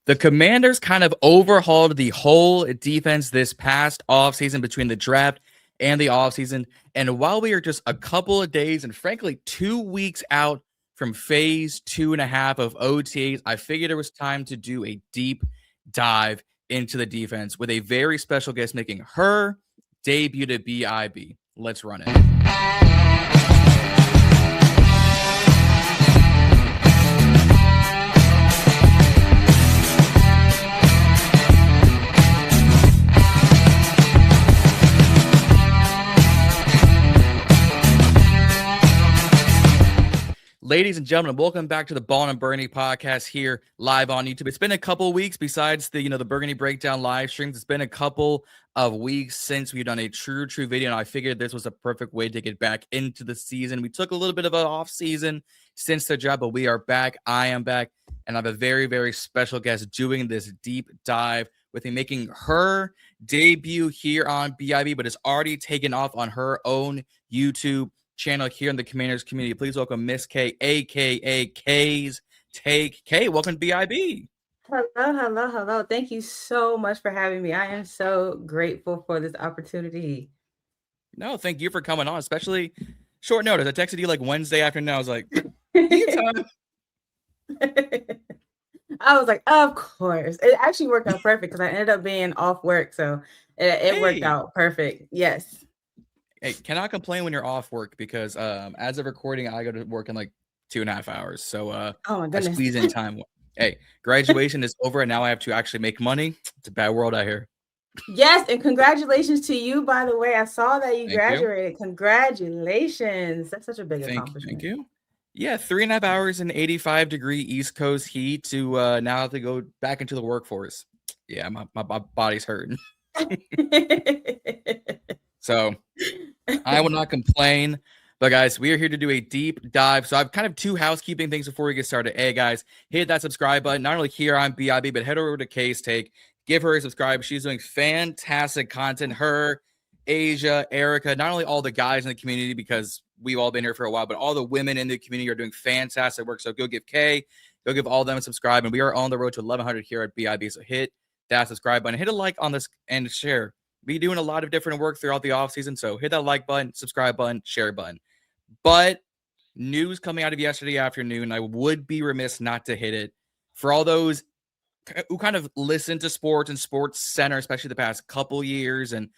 The Commanders kind of overhauled the whole defense this past offseason between the draft and the offseason. And while we are just a couple of days and frankly 2 weeks out from phase 2.5 of OTAs, I figured it was time to do a deep dive into the defense with a very special guest making her debut to BIB. Let's run it. Ladies and gentlemen, welcome back to the Ballin and Burgundy podcast here live on YouTube. It's been a couple weeks besides the Burgundy breakdown live streams. It's been a couple of weeks since we've done a true video, and I figured this was a perfect way to get back into the season. We took a little bit of an off season since the draft, but we are back. I am back, and I have a very special guest doing this deep dive with me, making her debut here on BIB, but it's already taken off on her own YouTube channel here in the Commanders community. Please welcome Miss K, aka K's Take. K, welcome to BIB. Hello. Thank you so much for having me. I am so grateful for this opportunity. No, thank you for coming on, especially short notice. I texted you like Wednesday afternoon. I was like, I was like, of course. It actually worked out perfect because I ended up being off work. So it worked out perfect. Yes. Hey, cannot complain when you're off work because as of recording, I go to work in like 2.5 hours. So oh my goodness. I squeeze in time. Hey, graduation is over and now I have to actually make money. It's a bad world out here. Yes, and congratulations to you, by the way. I saw that you graduated. Congratulations. That's such a big accomplishment. Thank you. Yeah, 3.5 hours in 85-degree East Coast heat to now have to go back into the workforce. Yeah, my body's hurting. So I will not complain. But guys, we are here to do a deep dive. So I have kind of two housekeeping things before we get started. Hey guys, hit that subscribe button. Not only here on BIB, but head over to K's Take. Give her a subscribe. She's doing fantastic content. Her, Asia, Erica, not only all the guys in the community, because we've all been here for a while, but all the women in the community are doing fantastic work. So go give Kay, go give all of them a subscribe. And we are on the road to 1,100 here at BIB. So hit that subscribe button. Hit a like on this and share. We're doing a lot of different work throughout the offseason. So hit that like button, subscribe button, share button. But news coming out of yesterday afternoon, I would be remiss not to hit it. For all those who kind of listen to sports and Sports Center, especially the past couple years, and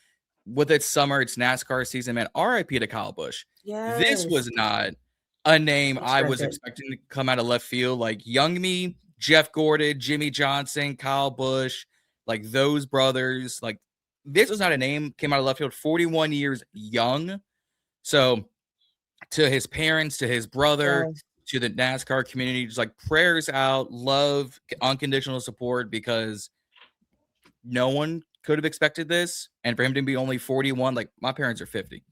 with its summer, it's NASCAR season, man, RIP to Kyle Busch. Yes. This was not a name I was expecting to come out of left field. Like young me, Jeff Gordon, Jimmy Johnson, Kyle Busch, like those brothers. Like this was not a name came out of left field. 41 years young. So to his parents, to his brother, to the NASCAR community, just like prayers out, love, unconditional support, because no one could have expected this. And for him to be only 41, like my parents are 50.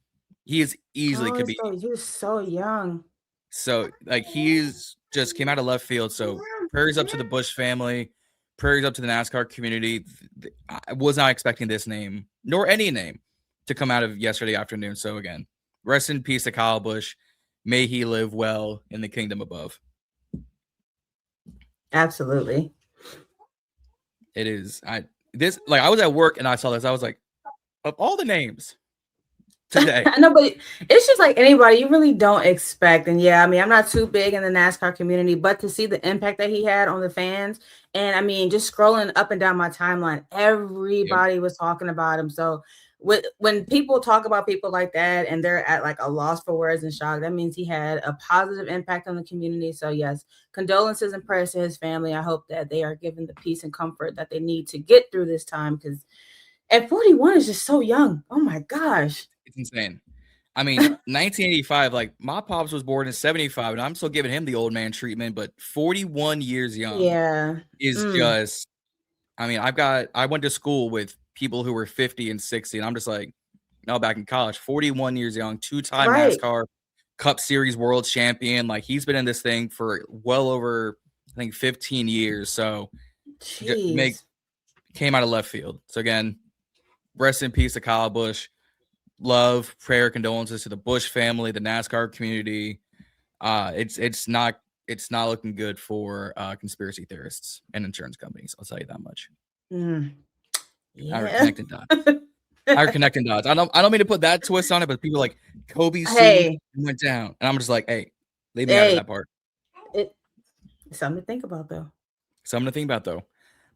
He is easily could be. He was so young. So like he's just came out of left field. So prayers up to the Busch family, prayers up to the NASCAR community. I was not expecting this name, nor any name, to come out of yesterday afternoon. So again, rest in peace to Kyle Busch. May he live well in the kingdom above. Absolutely. It is. I was at work and I saw this. I was like, of all the names today. I know, but it's just like anybody you really don't expect. And yeah, I mean, I'm not too big in the NASCAR community, but to see the impact that he had on the fans, and I mean, just scrolling up and down my timeline, everybody was talking about him. So when people talk about people like that and they're at like a loss for words and shock, that means he had a positive impact on the community. So yes, condolences and prayers to his family. I hope that they are given the peace and comfort that they need to get through this time, because at 41 is just so young. Oh my gosh. It's insane. I mean, 1985, like my pops was born in 75 and I'm still giving him the old man treatment, but 41 years young is just, I mean, I went to school with people who were 50 and 60, and I'm just like, no, back in college, 41 years young, two-time NASCAR Cup Series world champion. Like he's been in this thing for well over, I think, 15 years. So came out of left field. So again, rest in peace to Kyle Busch. Love, prayer, condolences to the Busch family, the NASCAR community. It's not it's not looking good for conspiracy theorists and insurance companies. I'll tell you that much. Yeah. Connecting dots. Our connecting dots. I don't mean to put that twist on it, but people are like Kobe sued and went down, and I'm just like, hey, leave me out of that part. It's something to think about, though.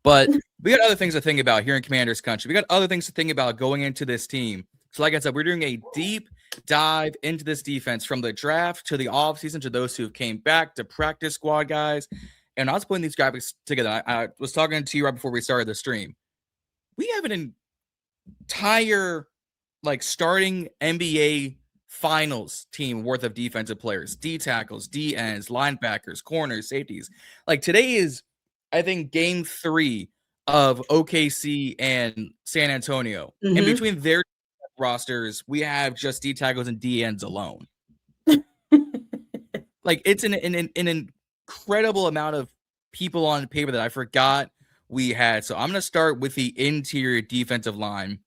But we got other things to think about here in Commanders Country. We got other things to think about going into this team. So, like I said, we're doing a deep dive into this defense from the draft to the offseason to those who came back to practice squad guys. And I was putting these graphics together. I was talking to you right before we started the stream. We have an entire starting NBA finals team worth of defensive players, D tackles, D ends, linebackers, corners, safeties. Like today is, I think, game 3 of OKC and San Antonio. And between their rosters, we have just D tackles and D ends alone. Like it's an incredible amount of people on paper that I forgot we had. So I'm going to start with the interior defensive line.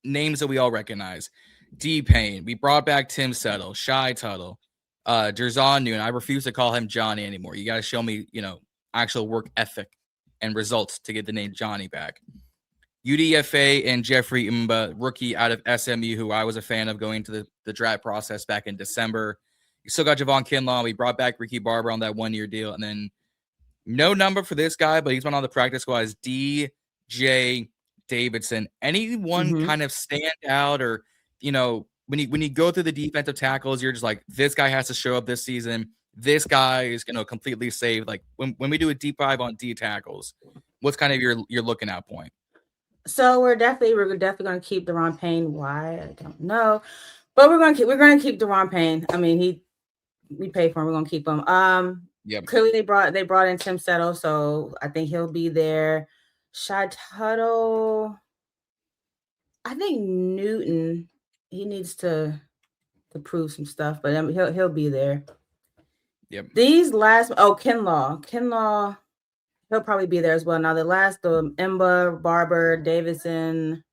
Names that we all recognize. D Payne. We brought back Tim Settle, Shy Tuttle, Jerzon Newton. I refuse to call him Johnny anymore. You got to show me, actual work ethic and results to get the name Johnny back. UDFA and Jeffrey Mba, rookie out of SMU, who I was a fan of going to the draft process back in December. You still got Javon Kinlaw. We brought back Ricky Barber on that 1-year deal. And then no number for this guy, but he's been on the practice squad as DJ Davidson. Anyone kind of stand out, or when you go through the defensive tackles, you're just like, this guy has to show up this season. This guy is going to completely save. Like when we do a deep dive on D tackles, what's kind of your looking out point? So we're definitely going to keep Daron Payne. Why? I don't know, but we're going to keep Daron Payne. I mean, we paid for him. We're going to keep him. Clearly they brought in Tim Settle, so I think he'll be there. Shy Tuttle, I think Newton, he needs to prove some stuff, but he'll be there. Yep. These last Kinlaw, he'll probably be there as well. Now the Mba, Barber, Davidson.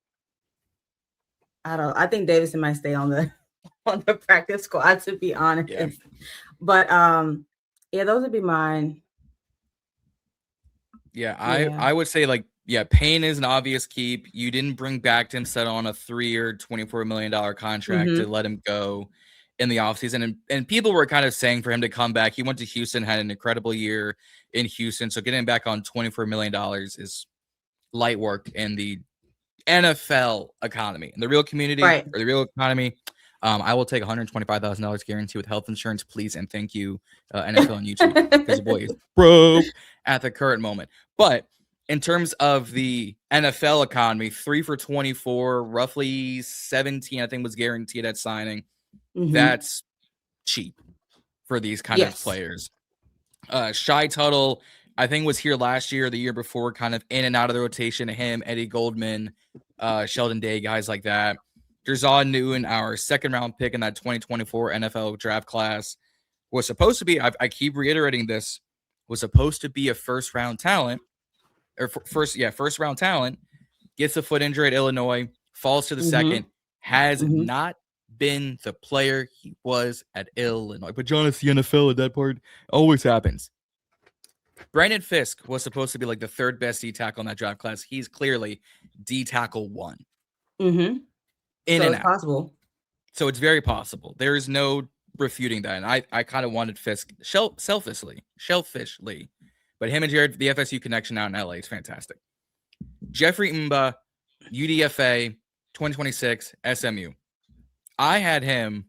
I think Davidson might stay on the practice squad, to be honest. Yeah. But those would be mine. Yeah, I would say Payne is an obvious keep. You didn't bring back Tim Settle on a 3-year, $24 million contract to let him go in the offseason. And people were kind of saying for him to come back. He went to Houston, had an incredible year in Houston. So getting him back on $24 million is light work in the NFL economy. In the real community or the real economy, I will take $125,000 guarantee with health insurance, please, and thank you, NFL on YouTube, because the boy is broke at the current moment. But in terms of the NFL economy, 3 for 24, roughly 17, I think was guaranteed at signing. That's cheap for these kind of players. Shy Tuttle, I think, was here last year or the year before, kind of in and out of the rotation. Him, Eddie Goldman, Sheldon Day, guys like that. Jerzon Newton, our second-round pick in that 2024 NFL draft class, was supposed to be, I keep reiterating this, was supposed to be a first-round talent, first-round talent, gets a foot injury at Illinois, falls to the second, has not been the player he was at Illinois. But John, it's the NFL at that part. Always happens. Brandon Fisk was supposed to be the third best D tackle in that draft class. He's clearly D tackle 1. In and out. Possible. So it's very possible. There is no refuting that. And I kind of wanted Fisk selfishly. But him and Jared, the FSU connection out in LA is fantastic. Jeffrey Mba, UDFA, 2026, SMU. I had him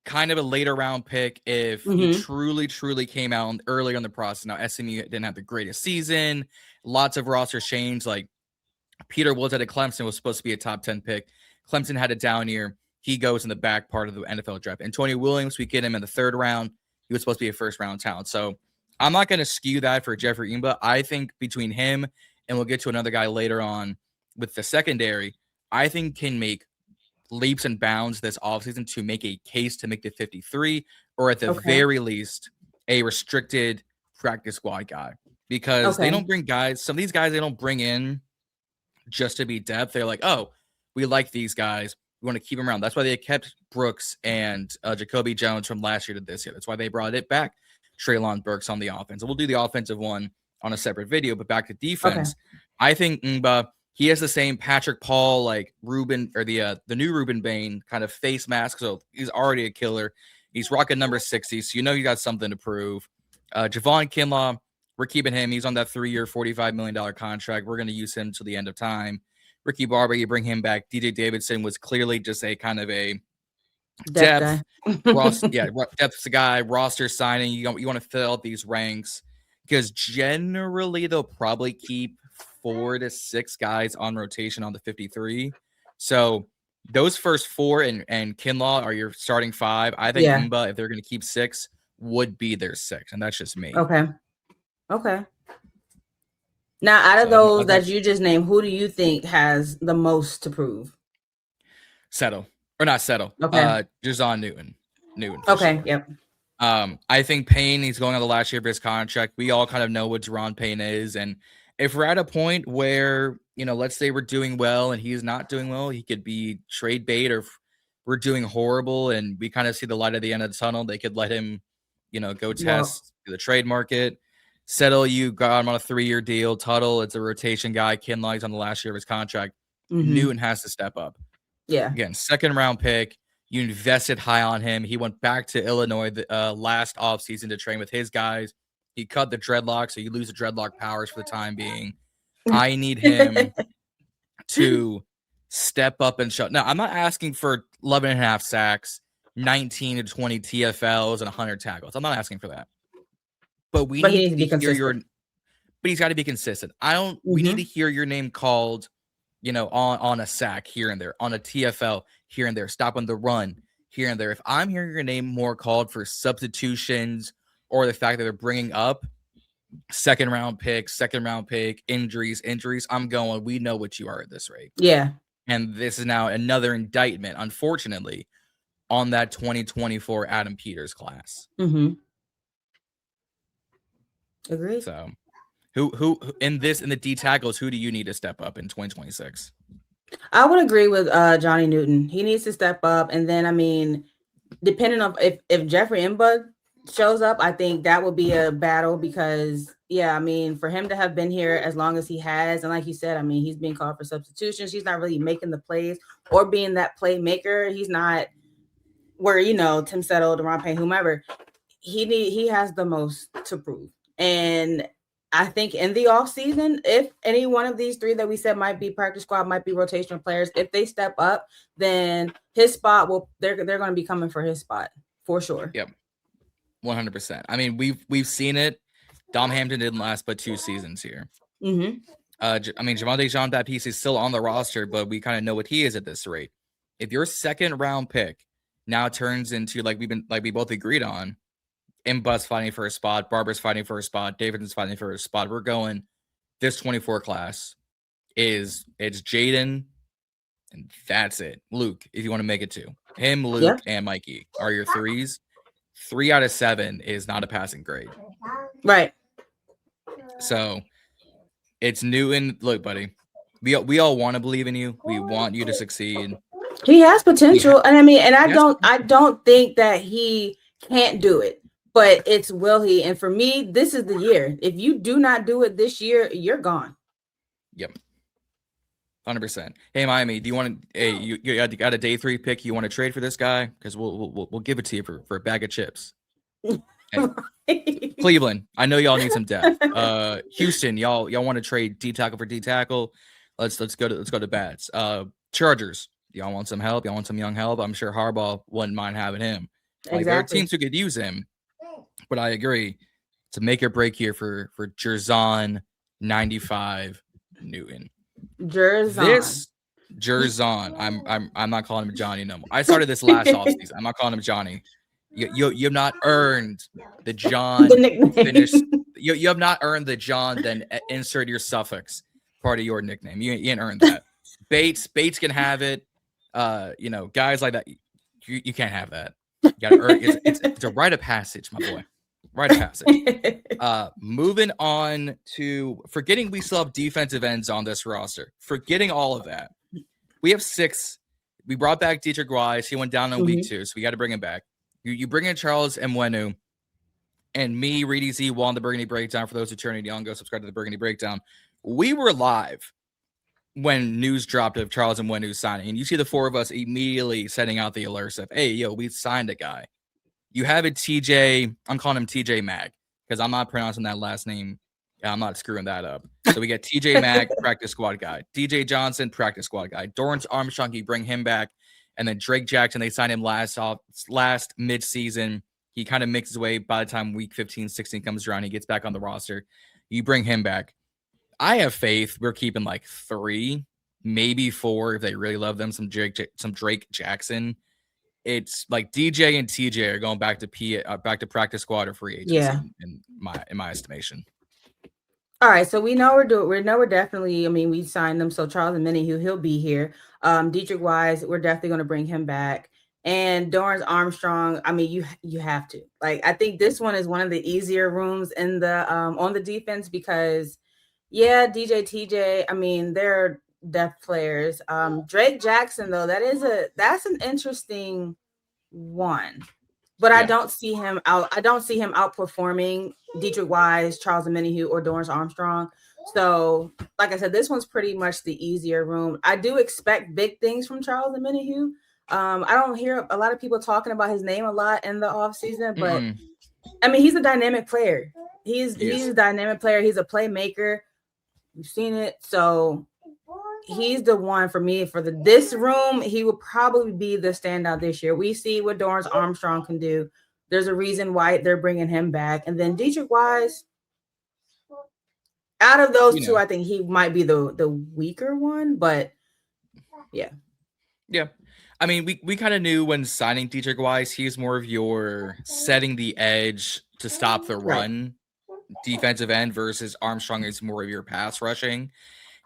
kind of a later round pick if he truly came out earlier in the process. Now, SMU didn't have the greatest season. Lots of roster change. Like Peter Woods at Clemson was supposed to be a top 10 pick. Clemson had a down year. He goes in the back part of the NFL draft. Antonio Williams, we get him in the 3rd round. He was supposed to be a first-round talent. So I'm not going to skew that for Jeffrey Mba. I think between him and we'll get to another guy later on with the secondary, I think can make leaps and bounds this offseason to make a case to make the 53, or at the very least, a restricted practice squad guy. Because they don't bring guys, some of these guys they don't bring in just to be depth. They're like, oh, we like these guys. We want to keep them around. That's why they kept Brooks and Jacoby Jones from last year to this year. That's why they brought it back Treylon Burks on the offense. We'll do the offensive one on a separate video, but back to defense. Okay. I think Ngba, he has the same Patrick Paul, like Ruben, or the new Ruben Bain kind of face mask. So he's already a killer. He's rocking number 60, so you know you got something to prove. Javon Kinlaw, we're keeping him. He's on that 3-year, $45 million contract. We're going to use him till the end of time. Ricky Barber, you bring him back. DJ Davidson was clearly just a kind of a depth guy, roster signing. You want to fill out these ranks because generally they'll probably keep 4 to 6 guys on rotation on the 53. So those first 4 and Kinlaw are your starting 5. I think Ngba, if they're going to keep 6, would be their 6, and that's just me. Okay. Now, out of those that you just named, who do you think has the most to prove? Settle. Or not settle. Okay. Jazon Newton. Okay. Sure. Yep. I think Payne, he's going on the last year of his contract. We all kind of know what Jerron Payne is. And if we're at a point where, let's say we're doing well and he's not doing well, he could be trade bait, or if we're doing horrible and we kind of see the light at the end of the tunnel, they could let him, go test the trade market. Settle, you got him on a 3-year deal. Tuttle, it's a rotation guy. Kinlaw, he's on the last year of his contract. Mm-hmm. Newton has to step up. Yeah. Again, 2nd-round pick. You invested high on him. He went back to Illinois last offseason to train with his guys. He cut the dreadlock, so you lose the dreadlock powers for the time being. I need him to step up and show. Now, I'm not asking for 11.5 sacks, 19 to 20 TFLs, and 100 tackles. I'm not asking for that. But we need to hear your. But he's got to be consistent. We need to hear your name called, on a sack here and there, on a TFL here and there, stopping the run here and there. If I'm hearing your name more called for substitutions or the fact that they're bringing up second round pick, injuries, I'm going, we know what you are at this rate. Yeah. And this is now another indictment, unfortunately, on that 2024 Adam Peters class. Mm-hmm. Agreed. So who in the D tackles, who do you need to step up in 2026? I would agree with Johnny Newton. He needs to step up. And then, depending on if Jeffrey Ngba shows up, I think that will be a battle because, for him to have been here as long as he has, and like you said, he's being called for substitutions. He's not really making the plays or being that playmaker. He's not where, Tim Settle, Deron Payne, whomever. He has the most to prove. And I think in the offseason, if any one of these 3 that we said might be practice squad, might be rotational players, if they step up, then his spot they're going to be coming for his spot for sure. Yep. 100%. We've seen it. Dom Hampton didn't last but 2 seasons here. Mm-hmm. Javonte Jean-Baptiste is still on the roster, but we kind of know what he is at this rate. If your 2nd-round pick now turns into, like we both agreed on, Ngba's fighting for a spot, Barber's fighting for a spot, Davidson's fighting for a spot. We're going, this 24 class it's Jaden, and that's it. Luke, if you want to make it 2. Him, Luke, and Mikey are your 3s. 3 out of 7 is not a passing grade. Right. So it's Newton. Look, buddy, we all want to believe in you. We want you to succeed. He has potential. And I don't think that he can't do it. But it's will he? And for me, this is the year. If you do not do it this year, you're gone. Yep. 100%. Hey, Miami, do you want to? Hey, you got a day 3 pick? You want to trade for this guy? Because we'll give it to you for a bag of chips. Cleveland, I know y'all need some depth. Houston, y'all want to trade D tackle for D tackle? Let's go to bats. Chargers, y'all want some help? Y'all want some young help? I'm sure Harbaugh wouldn't mind having him. Like, there are teams who could use him. But I agree, it's a make or break here for Jerzon 95 Newton. Jerzon. I'm not calling him Johnny no more. I started this last offseason. I'm not calling him Johnny. You've not earned the John finish. You have not earned the John. Then insert your suffix part of your nickname. You ain't earned that. Bates can have it. Guys like that. You can't have that. You gotta earn. It's a rite of passage, my boy. Rite of passage. Moving on to forgetting we still have defensive ends on this roster. Forgetting all of that, we have 6. We brought back Dietrich Wise. He went down in week 2, so we got to bring him back. You bring in Charles Mwenu. and me, Reedy Z, won the Burgundy Breakdown. For those who turn young, go subscribe to the Burgundy Breakdown. We were live when news dropped of Charles and Wendu signing, and you see the four of us immediately sending out the alerts of, hey, yo, we signed a guy. You have a TJ, I'm calling him TJ Mag, because I'm not pronouncing that last name. Yeah, I'm not screwing that up. So we get TJ Mag, practice squad guy. DJ Johnson, practice squad guy. Dorrance Armstrong, you bring him back. And then Drake Jackson, they signed him last mid-season. He kind of makes his way by the time week 15, 16 comes around. He gets back on the roster. You bring him back. I have faith we're keeping like 3, maybe 4 if they really love them. Some Drake Jackson. It's like DJ and TJ are going back to practice squad or free agency in my estimation. All right, so we know we're definitely. I mean, we signed them. So Charles and Minihue, he'll be here. Dietrich Wise, we're definitely going to bring him back. And Dorrance Armstrong, I mean, you have to. Like, I think this one is one of the easier rooms in the on the defense because, DJ, TJ, I mean, they're depth players. Drake Jackson, though, that's an interesting one. But I don't see him outperforming Dietrich Wise, Charles Minihue, or Dorrance Armstrong. So, like I said, this one's pretty much the easier room. I do expect big things from Charles Minihue. I don't hear a lot of people talking about his name a lot in the offseason, but I mean, he's a dynamic player. He's a dynamic player. He's a playmaker. You've seen it. So he's the one for me for this room. He will probably be the standout this year. We see what Dorrance Armstrong can do. There's a reason why they're bringing him back. And then Dietrich Wise, out of those two, I think he might be the weaker one, but yeah. Yeah. I mean, we kind of knew when signing Dietrich Wise, he's more of your setting the edge to stop the run defensive end versus Armstrong is more of your pass rushing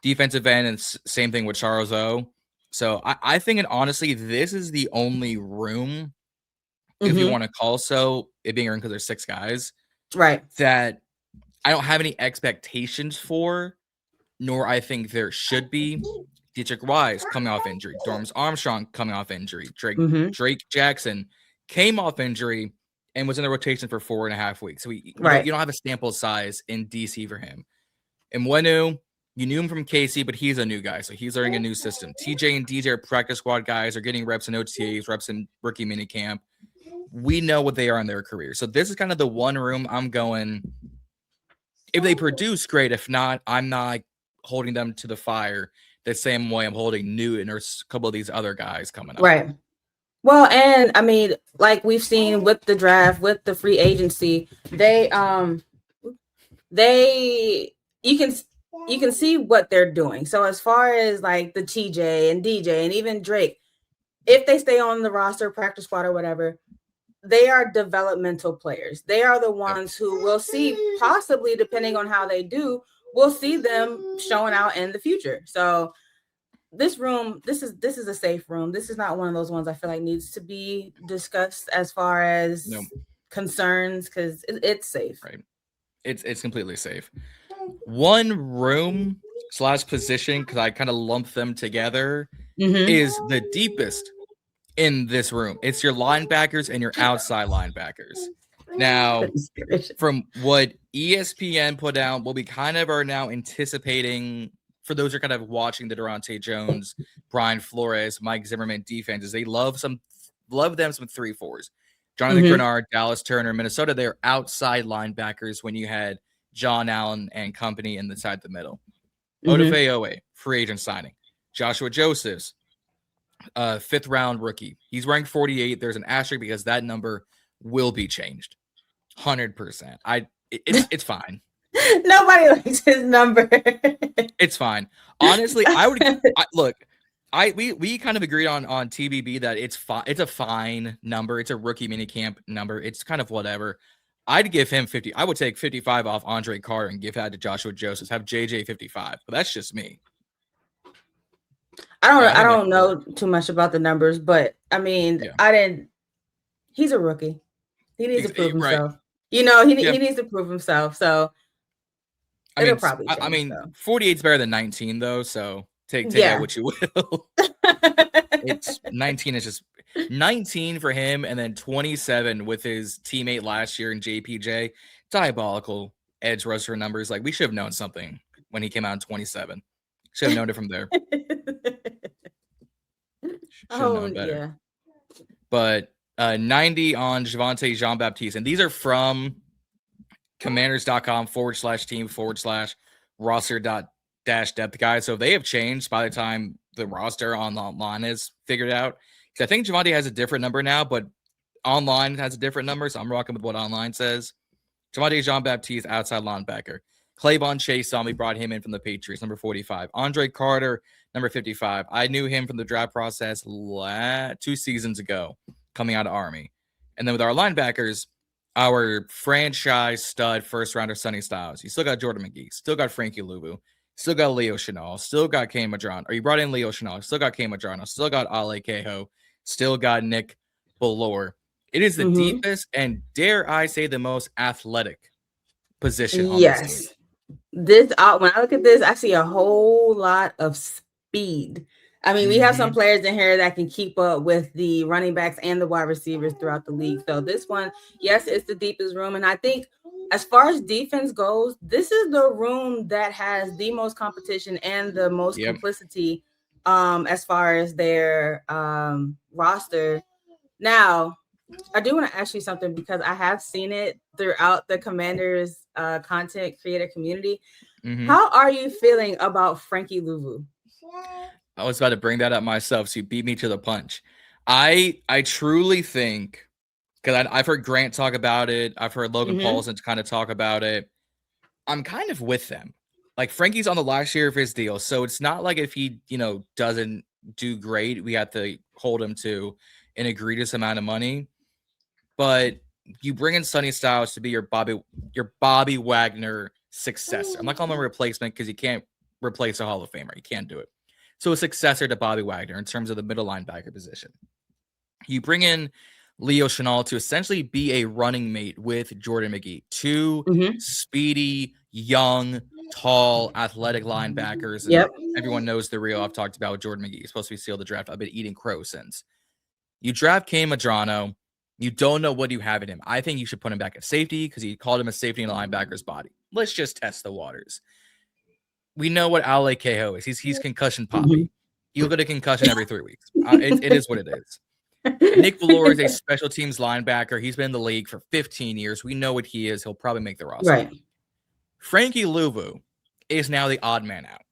defensive end, and same thing with Charles O. So I think, and honestly, this is the only room, if you want to call so, it being because there's 6 guys, right, that I don't have any expectations for, nor I think there should be. Dietrich Wise coming off injury, Dorrance Armstrong coming off injury, Drake Jackson came off injury and was in the rotation for 4.5 weeks. So you don't have a sample size in DC for him. And Wendu, you knew him from KC, but he's a new guy, so he's learning a new system. TJ and DJ are practice squad guys, are getting reps in OTAs, reps in rookie minicamp. We know what they are in their career. So this is kind of the one room I'm going, if they produce, great. If not, I'm not holding them to the fire the same way I'm holding Newton or a couple of these other guys coming up. Right. Well, and I mean, like we've seen with the draft, with the free agency, you can see what they're doing. So as far as like the TJ and DJ and even Drake, if they stay on the roster, practice squad or whatever, they are developmental players. They are the ones who will see, possibly depending on how they do, we'll see them showing out in the future. So this room, this is a safe room. This is not one of those ones I feel like needs to be discussed as far as concerns, because it's safe. Right. It's completely safe. One room / position, because I kind of lump them together, is the deepest in this room. It's your linebackers and your outside linebackers. Now, from what ESPN put out, what we kind of are now anticipating, for those who are kind of watching the Durante Jones, Brian Flores, Mike Zimmerman defenses, they love them some 3-4s. Jonathan Grenard, Dallas Turner, Minnesota, they're outside linebackers when you had John Allen and company in the side of the middle. Odafe Oweh, free agent signing. Joshua Josephs, 5th round rookie. He's ranked 48. There's an asterisk because that number will be changed. 100%. It's fine. Nobody likes his number. It's fine. Honestly, we kind of agreed on TBB that it's fine. It's a fine number. It's a rookie minicamp number. It's kind of whatever. I'd give him 50. I would take 55 off Andre Carter and give that to Joshua Josephs. Have JJ 55. But that's just me. I don't know too much about the numbers, but I mean, he's a rookie. He needs to prove himself. Right. You know, he needs to prove himself. So it'll probably change, 48 is better than 19 though, so take that what you will. It's 19 is just 19 for him, and then 27 with his teammate last year in JPJ. Diabolical edge rusher numbers. Like, we should have known something when he came out in 27. Should have known it from there. Should have known better. Yeah. But 90 on Javonte Jean-Baptiste. And these are from commanders.com/team/roster.-depth guide. So they have changed by the time the roster online is figured out. Because I think Javonte has a different number now, but online has a different number. So I'm rocking with what online says. Javonte Jean-Baptiste, outside linebacker. Clayvon Chase, we brought him in from the Patriots, number 45. Andre Carter, number 55. I knew him from the draft process 2 seasons ago, coming out of Army. And then with our linebackers, our franchise stud first rounder, Sonny Styles. You still got Jordan McGee, still got Frankie Luvu, still got Leo Chenal, still got K. Medrano. Or you brought in Leo Chenal, still got K. Medrano, still got Ale Keho, still got Nick Ballor. It is the deepest and, dare I say, the most athletic position on this team. This when I look at this, I see a whole lot of speed. I mean, we have some players in here that can keep up with the running backs and the wide receivers throughout the league. So this one, yes, it's the deepest room. And I think as far as defense goes, this is the room that has the most competition and the most complicity as far as their roster. Now, I do want to ask you something because I have seen it throughout the Commanders content creator community. How are you feeling about Frankie Luvu? I was about to bring that up myself, so you beat me to the punch. I truly think, because I've heard Grant talk about it, I've heard Logan Paulson kind of talk about it. I'm kind of with them. Like, Frankie's on the last year of his deal, so it's not like if he, doesn't do great, we have to hold him to an egregious amount of money. But you bring in Sonny Styles to be your Bobby Wagner successor. I'm not calling him a replacement because you can't replace a Hall of Famer. You can't do it. So a successor to Bobby Wagner in terms of the middle linebacker position. You bring in Leo Chenal to essentially be a running mate with Jordan McGee. 2 speedy, young, tall, athletic linebackers. And everyone knows the real I've talked about with Jordan McGee. He's supposed to be sealed the draft. I've been eating crow since. You draft K. Medrano. You don't know what you have in him. I think you should put him back at safety because he called him a safety in a linebacker's body. Let's just test the waters. We know what Ale Keho is. He's concussion poppy. You'll get a concussion every 3 weeks. It is what it is. Nick Ballor is a special teams linebacker. He's been in the league for 15 years. We know what he is. He'll probably make the roster. Right. Frankie Luvu is now the odd man out.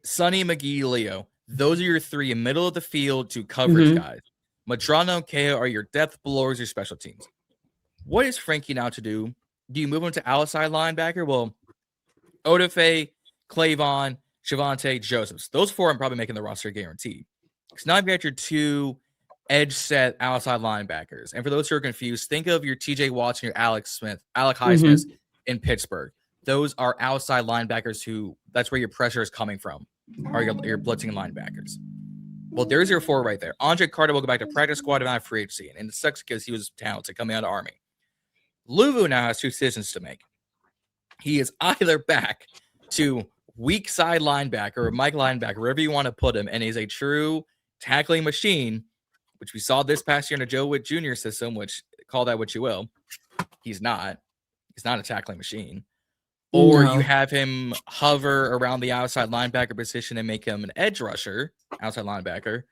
Sonny, McGee, Leo. Those are your 3 middle of the field to coverage guys. Medrano and Keho are your depth, Ballor your special teams. What is Frankie now to do? Do you move him to outside linebacker? Well, Odafe, Clayvon, Javonte, Josephs. Those 4 I'm probably making the roster guaranteed. Because now you've got your 2 edge set outside linebackers. And for those who are confused, think of your TJ Watts and your Alec Highsmith in Pittsburgh. Those are outside linebackers that's where your pressure is coming from, are your blitzing linebackers. Well, there's your 4 right there. Andre Carter will go back to practice squad and not free agency. And it sucks because he was talented coming out of Army. Luvu now has 2 decisions to make. He is either back to weak side linebacker or Mike linebacker, wherever you want to put him, and he's a true tackling machine, which we saw this past year in a Joe Witt Jr. system, which call that what you will. He's not. He's not a tackling machine. Or you have him hover around the outside linebacker position and make him an edge rusher, outside linebacker.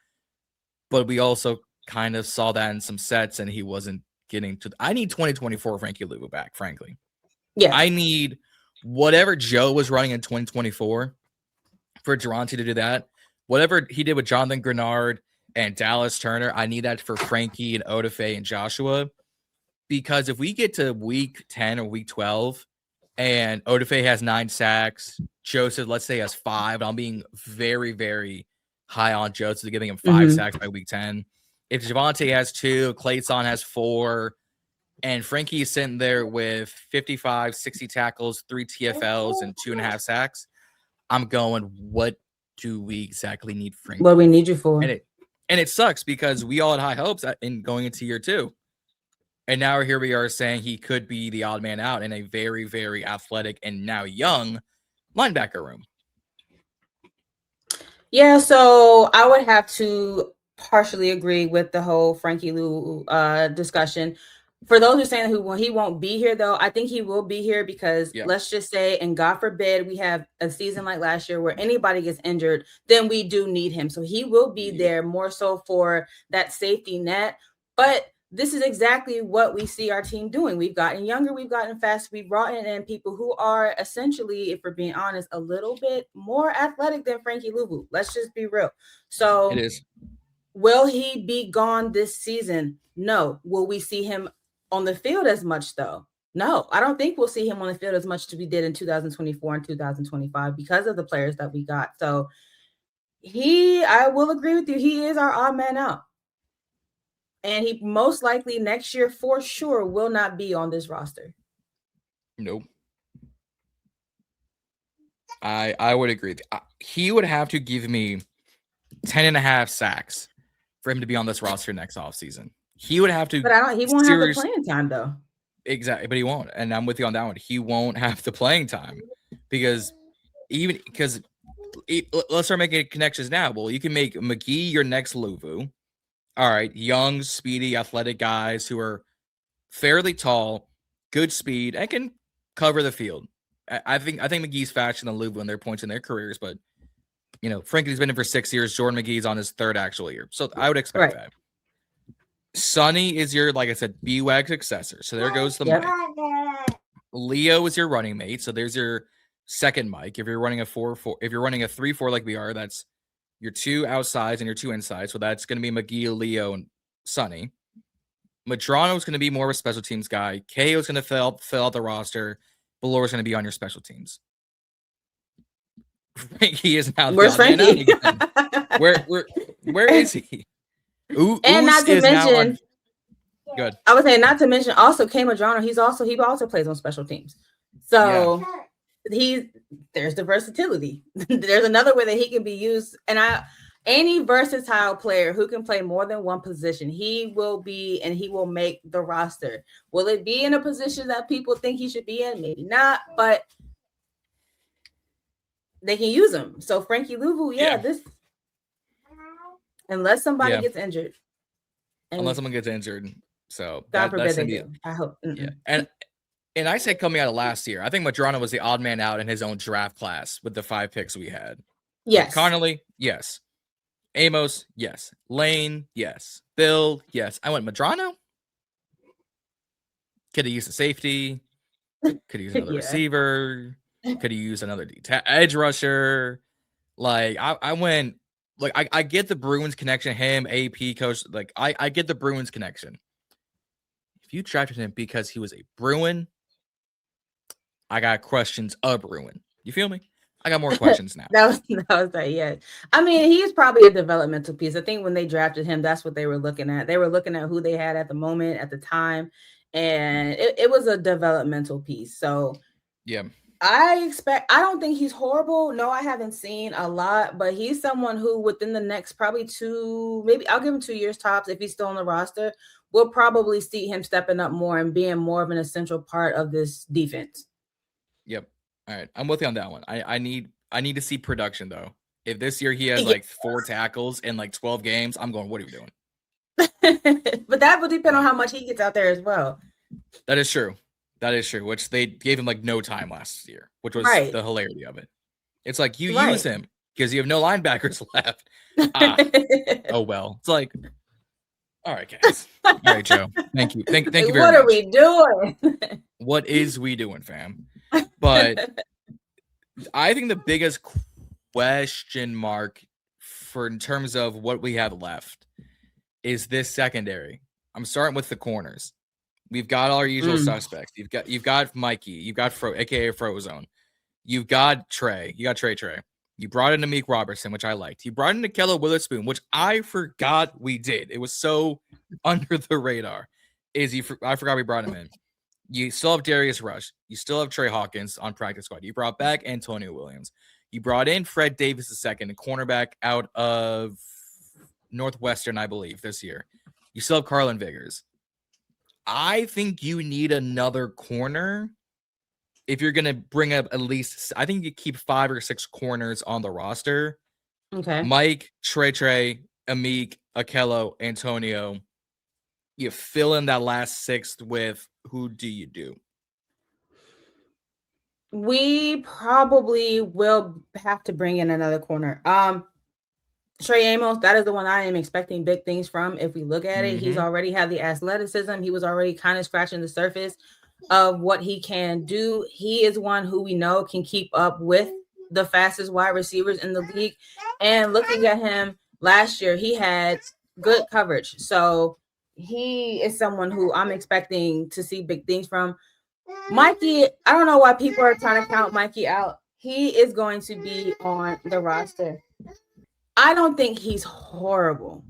But we also kind of saw that in some sets, and he wasn't getting to. I need 2024 Frankie Luvu back, frankly. Yeah. I need whatever Joe was running in 2024 for Durante to do that. Whatever he did with Jonathan Grenard and Dallas Turner, I need that for Frankie and Odafe and Joshua. Because if we get to week 10 or week 12, and Odafe has 9 sacks, Joseph, let's say, has 5. I'm being very, very high on Joseph, giving him 5 sacks by week 10. If Javonte has 2, Clayton has 4, and Frankie is sitting there with 55, 60 tackles, 3 TFLs, and 2.5 sacks, I'm going, what do we exactly need Frankie? What we need you for? And it sucks because we all had high hopes in going into year 2. And now here we are saying he could be the odd man out in a very, very athletic and now young linebacker room. Yeah, so I would have to partially agree with the whole Frankie Lou discussion. For those who are saying who he won't be here, though, I think he will be here because let's just say, and God forbid, we have a season like last year where anybody gets injured, then we do need him. So he will be there more so for that safety net. But this is exactly what we see our team doing. We've gotten younger, we've gotten faster, we've brought in people who are essentially, if we're being honest, a little bit more athletic than Frankie Luvu. Let's just be real. So it is. Will he be gone this season? No. Will we see him on the field as much, though? No, I don't think we'll see him on the field as much as we did in 2024 and 2025 because of the players that we got. So I will agree with you. He is our odd man out. And he most likely next year for sure will not be on this roster. Nope. I would agree. He would have to give me 10.5 sacks for him to be on this roster next offseason. He would have to. But he won't have the playing time, though. Exactly, but he won't. And I'm with you on that one. He won't have the playing time because let's start making connections now. Well, you can make McGee your next Luvu. All right, young, speedy, athletic guys who are fairly tall, good speed, and can cover the field. I think McGee's faster than Luvu in their points in their careers, but Frankie's been in for 6 years. Jordan McGee's on his 3rd actual year, so I would expect that. Sonny is your, like I said, B-Wag successor. So there goes the mic. Leo is your running mate. So there's your second mic. If you're running a 4-4, if you're running a 3-4 like we are, that's your 2 outsides and your 2 insides. So that's going to be McGee, Leo, and Sonny. MEDRANO is going to be more of a special teams guy. KO is going to fill out the roster. Belor is going to be on your special teams. Frankie is now. Where's Frankie? Where is he? And not to mention, good. I would say not to mention also MEDRANO. He also plays on special teams. So there's the versatility. There's another way that he can be used. And any versatile player who can play more than one position, he will be, and he will make the roster. Will it be in a position that people think he should be in? Maybe not, but they can use him. So Frankie Luvu, this. Unless somebody gets injured. Unless someone gets injured. So God forbid they do. I hope. Yeah. And I said coming out of last year, I think MEDRANO was the odd man out in his own draft class with the 5 picks we had. Yes. Connolly, yes. Amos, yes. Lane, yes. Bill, yes. I went MEDRANO. Could he use a safety? Could he use another receiver? Could he use another edge rusher? Like I went. Like I get the Bruins connection, him, AP coach. Like I get the Bruins connection. If you drafted him because he was a Bruin, I got questions of Bruin. You feel me? I got more questions now. that was right. Yeah. I mean, he's probably a developmental piece. I think when they drafted him, that's what they were looking at. They were looking at who they had at the moment, at the time, and it was a developmental piece. So yeah. I don't think he's horrible. No, I haven't seen a lot, but he's someone who within the next probably 2, maybe I'll give him 2 years tops if he's still on the roster, we'll probably see him stepping up more and being more of an essential part of this defense. Yep. All right. I'm with you on that one. I need to see production though. If this year he has like 4 tackles in like 12 games, I'm going, what are you doing? But that will depend on how much he gets out there as well. That is true. Which they gave him like no time last year, which was the hilarity of it. It's like you use him because you have no linebackers left. Oh well. It's like, all right, guys. All right, Joe. Thank you. Thank you very much. What are we doing? What is we doing, fam? But I think the biggest question mark in terms of what we have left is this secondary. I'm starting with the corners. We've got all our usual suspects. You've got Mikey. You've got aka Frozone. You've got Trey. You got Trey. You brought in Amik Robertson, which I liked. You brought in Nikello Witherspoon, which I forgot we did. It was so under the radar. I forgot we brought him in. You still have Darius Rush. You still have Trey Hawkins on practice squad. You brought back Antonio Williams. You brought in Fred Davis II, a cornerback out of Northwestern, I believe, this year. You still have Carlin Viggers. I think you need another corner if you're going to bring up at least, I think you keep 5 or 6 corners on the roster. Okay. Mike, Trey, Amik, Akello, Antonio. You fill in that last sixth with who do you do? We probably will have to bring in another corner. Trey Amos, that is the one I am expecting big things from. If we look at it, he's already had the athleticism. He was already kind of scratching the surface of what he can do. He is one who we know can keep up with the fastest wide receivers in the league. And looking at him last year, he had good coverage. So he is someone who I'm expecting to see big things from. Mikey, I don't know why people are trying to count Mikey out. He is going to be on the roster. I don't think he's horrible.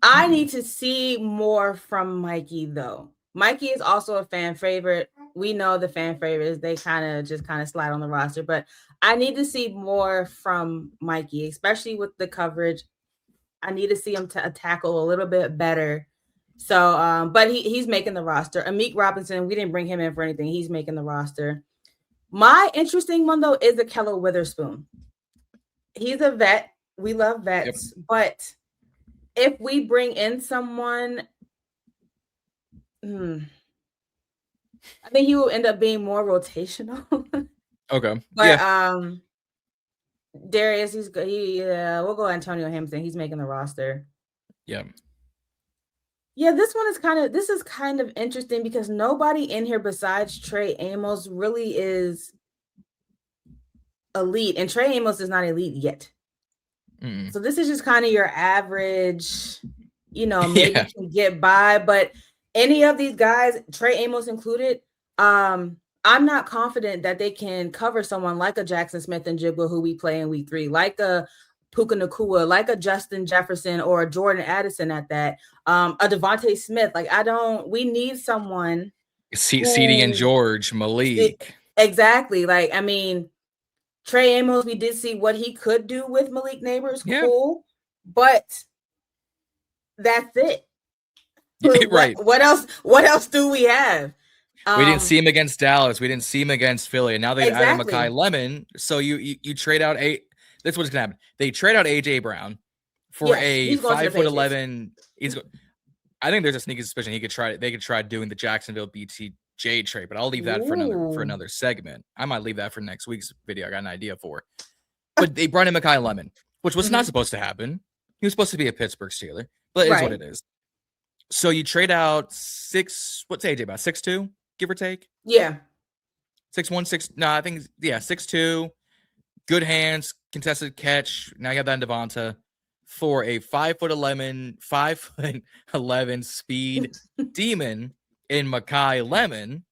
I need to see more from Mikey, though. Mikey is also a fan favorite. We know the fan favorites, they kind of slide on the roster, but I need to see more from Mikey, especially with the coverage. I need to see him to tackle a little bit better. So, but he's making the roster. Amik Robertson, we didn't bring him in for anything. He's making the roster. My interesting one, though, is Akello Witherspoon. He's a vet. We love vets, but if we bring in someone, I think he will end up being more rotational. Okay. But Darius, we'll go Antonio Hampton. He's making the roster. Yeah. Yeah, this is kind of interesting because nobody in here besides Trey Amos really is elite, and Trey Amos is not elite yet. So this is just kind of your average, maybe you can get by. But any of these guys, Trey Amos included, I'm not confident that they can cover someone like a Jackson Smith and Jigba who we play in week 3, like a Puka Nacua, like a Justin Jefferson or a Jordan Addison at that, a Devontae Smith. We need someone. CD and George, Malik. Exactly. Trey Amos, we did see what he could do with Malik Neighbors. Yeah. Cool. But that's it. Right. What else do we have? We didn't see him against Dallas. We didn't see him against Philly. And now they've added Mekhi Lemon. So you trade out that's what's gonna happen. They trade out AJ Brown for a 5'11". I think there's a sneaky suspicion they could try doing the Jacksonville BTJ trade, but I'll leave that for another segment. I might leave that for next week's video. I got an idea for. But they brought in Mekhi Lemon, which was not supposed to happen. He was supposed to be a Pittsburgh Steeler, but it is what it is. So you trade out what's AJ about 6'2", give or take? Yeah. 6'1", 6. No, I think 6'2", good hands, contested catch. Now you have that in Devonta for a 5'11" speed demon in Mekhi Lemon.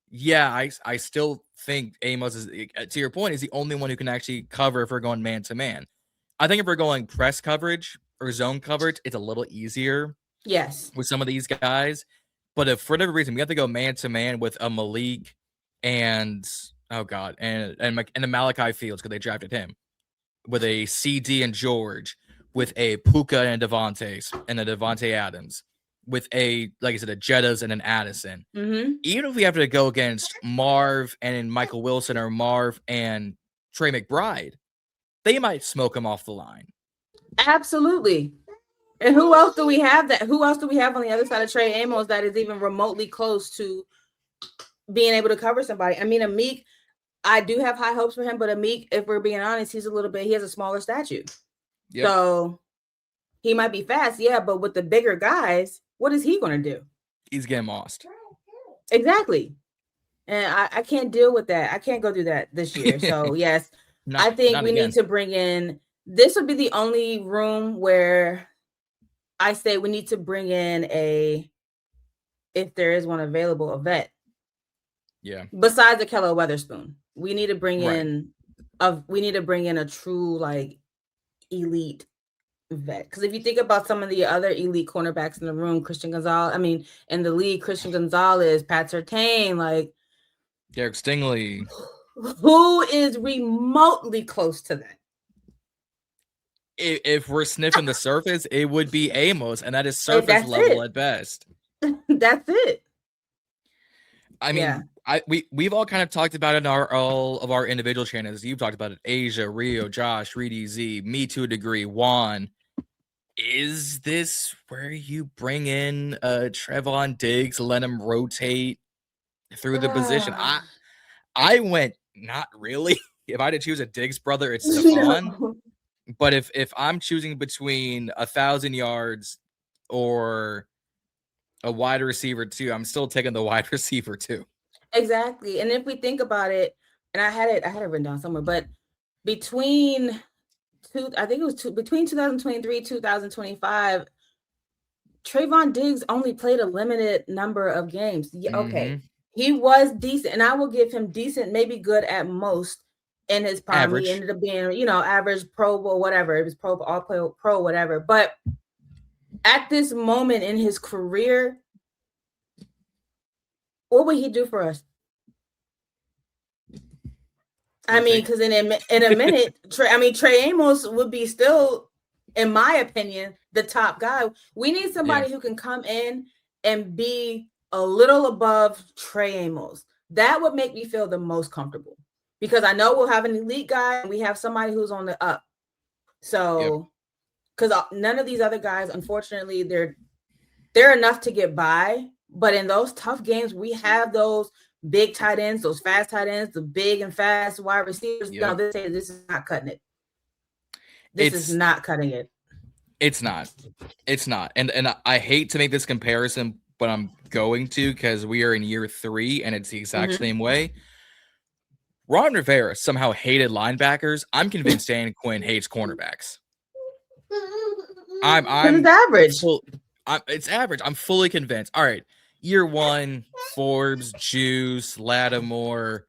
Yeah, I still think Amos is, to your point, is the only one who can actually cover if we're going man to man. I think if we're going press coverage or zone coverage, it's a little easier. Yes. With some of these guys. But if for whatever reason we have to go man to man with a Malik and the Malachi Fields, because they drafted him, with a CD and George, with a Puka and a Devontae Adams, with a Jettas and an Addison. Even if we have to go against Marv and Michael Wilson or Marv and Trey McBride, they might smoke him off the line. Absolutely. And who else do we have Who else do we have on the other side of Trey Amos that is even remotely close to being able to cover somebody? I mean, Amik, I do have high hopes for him, but Amik, if we're being honest, he has a smaller stature. Yep. So he might be fast, but with the bigger guys, what is he going to do? He's getting lost. Exactly. And I can't deal with that. I can't go through that this year. So yes, I think we need to bring in, this would be the only room where I say we need to bring in if there is one available, a vet. Yeah. Besides Akello Witherspoon, we need to bring in a true elite vet. Because if you think about some of the other elite cornerbacks in the room, Christian Gonzalez, in the league, Christian Gonzalez, Pat Surtain, Derek Stingley, who is remotely close to that? If we're sniffing the surface, it would be Amos, and that is surface level at best. That's it. We've all kind of talked about it in all of our individual channels. You've talked about it, Asia, Rio, Josh, Reedy Z, me to a degree, Juan. is this where you bring in Trevon Diggs, let him rotate through the position? I went not really. If I had to choose a Diggs brother, it's Stephon. No. But if I'm choosing between 1,000 yards or a wide receiver too, I'm still taking the wide receiver too. Exactly. And if we think about it, and I had it written down somewhere, but between between 2023 2025, Trayvon Diggs only played a limited number of games. Yeah, okay. He was decent, and I will give him decent, maybe good at most in his prime. Average. He ended up being, average Pro Bowl, whatever. It was all pro, whatever. But at this moment in his career, what would he do for us? I mean, because in a minute, Trey Amos would be still, in my opinion, the top guy. We need somebody who can come in and be a little above Trey Amos. That would make me feel the most comfortable, because I know we'll have an elite guy and we have somebody who's on the up. So, because none of these other guys, unfortunately, they're enough to get by. But in those tough games, we have those big tight ends, those fast tight ends, the big and fast wide receivers. No, this is not cutting it. This is not cutting it. It's not. It's not. And I hate to make this comparison, but I'm going to, because we are in year 3 and it's the exact same way. Ron Rivera somehow hated linebackers. I'm convinced Dan Quinn hates cornerbacks. It's average. It's average. I'm fully convinced. All right. Year 1, Forbes, Juice, Lattimore,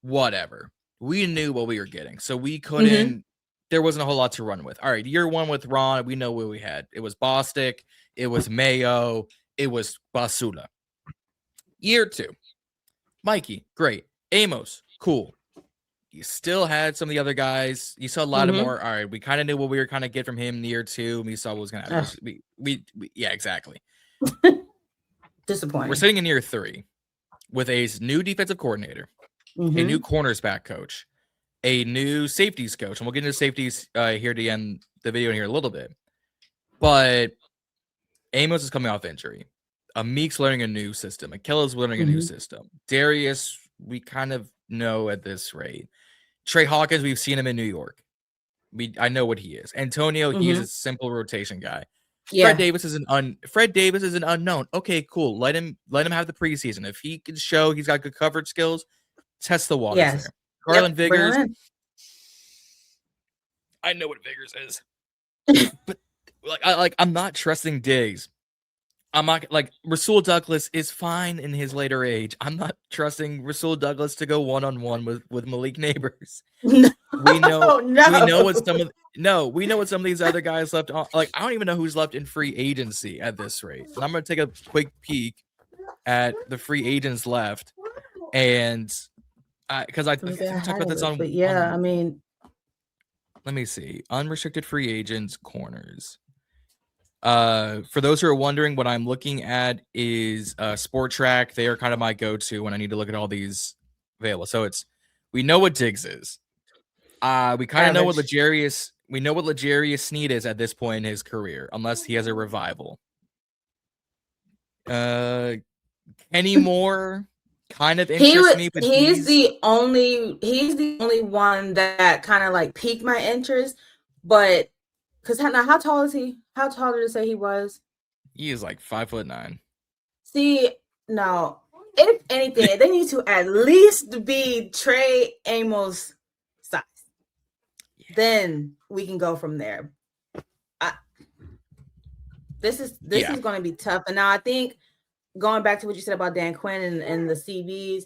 whatever. We knew what we were getting. So we couldn't, there wasn't a whole lot to run with. All right. Year 1 with Ron, we know what we had. It was Bostic. It was Mayo. It was Basula. Year 2, Mikey, great. Amos, cool. You still had some of the other guys. You saw Lattimore. All right. We kind of knew what we were kind of get from him in year 2. And we saw what was going to happen. Yeah, exactly. Disappointing. We're sitting in year 3 with a new defensive coordinator, a new cornersback coach, a new safeties coach, and we'll get into safeties here to end the video in here a little bit. But Amos is coming off injury. Amik's learning a new system. Akella's learning a new system. Darius, we kind of know at this rate. Trey Hawkins, we've seen him in New York. I know what he is. Antonio, he's a simple rotation guy. Yeah. Fred Davis is an unknown. Okay, cool. Let him have the preseason. If he can show he's got good coverage skills, test the waters there. Carlin Viggers. I know what Viggers is. But I'm not trusting Diggs. I'm not Rasul Douglas is fine in his later age. I'm not trusting Rasul Douglas to go one-on-one with Malik Neighbors. No, we know what some of these other guys left on. I don't even know who's left in free agency at this rate. And I'm gonna take a quick peek at the free agents left, and because I talked about this on. But yeah, I mean, let me see. Unrestricted free agents corners. For those who are wondering, what I'm looking at is Sport Track. They are kind of my go-to when I need to look at all these available. So we know what Diggs is. We kind of know what L'Jarius Sneed is at this point in his career, unless he has a revival. Kenny Moore kind of interests me, but he's the only one that kind of piqued my interest. But because how tall is he? How tall did it say he was? He is 5'9". See, no. If anything, they need to at least be Trey Amos size. Yeah. Then we can go from there. This is going to be tough. And now I think going back to what you said about Dan Quinn and the CBs,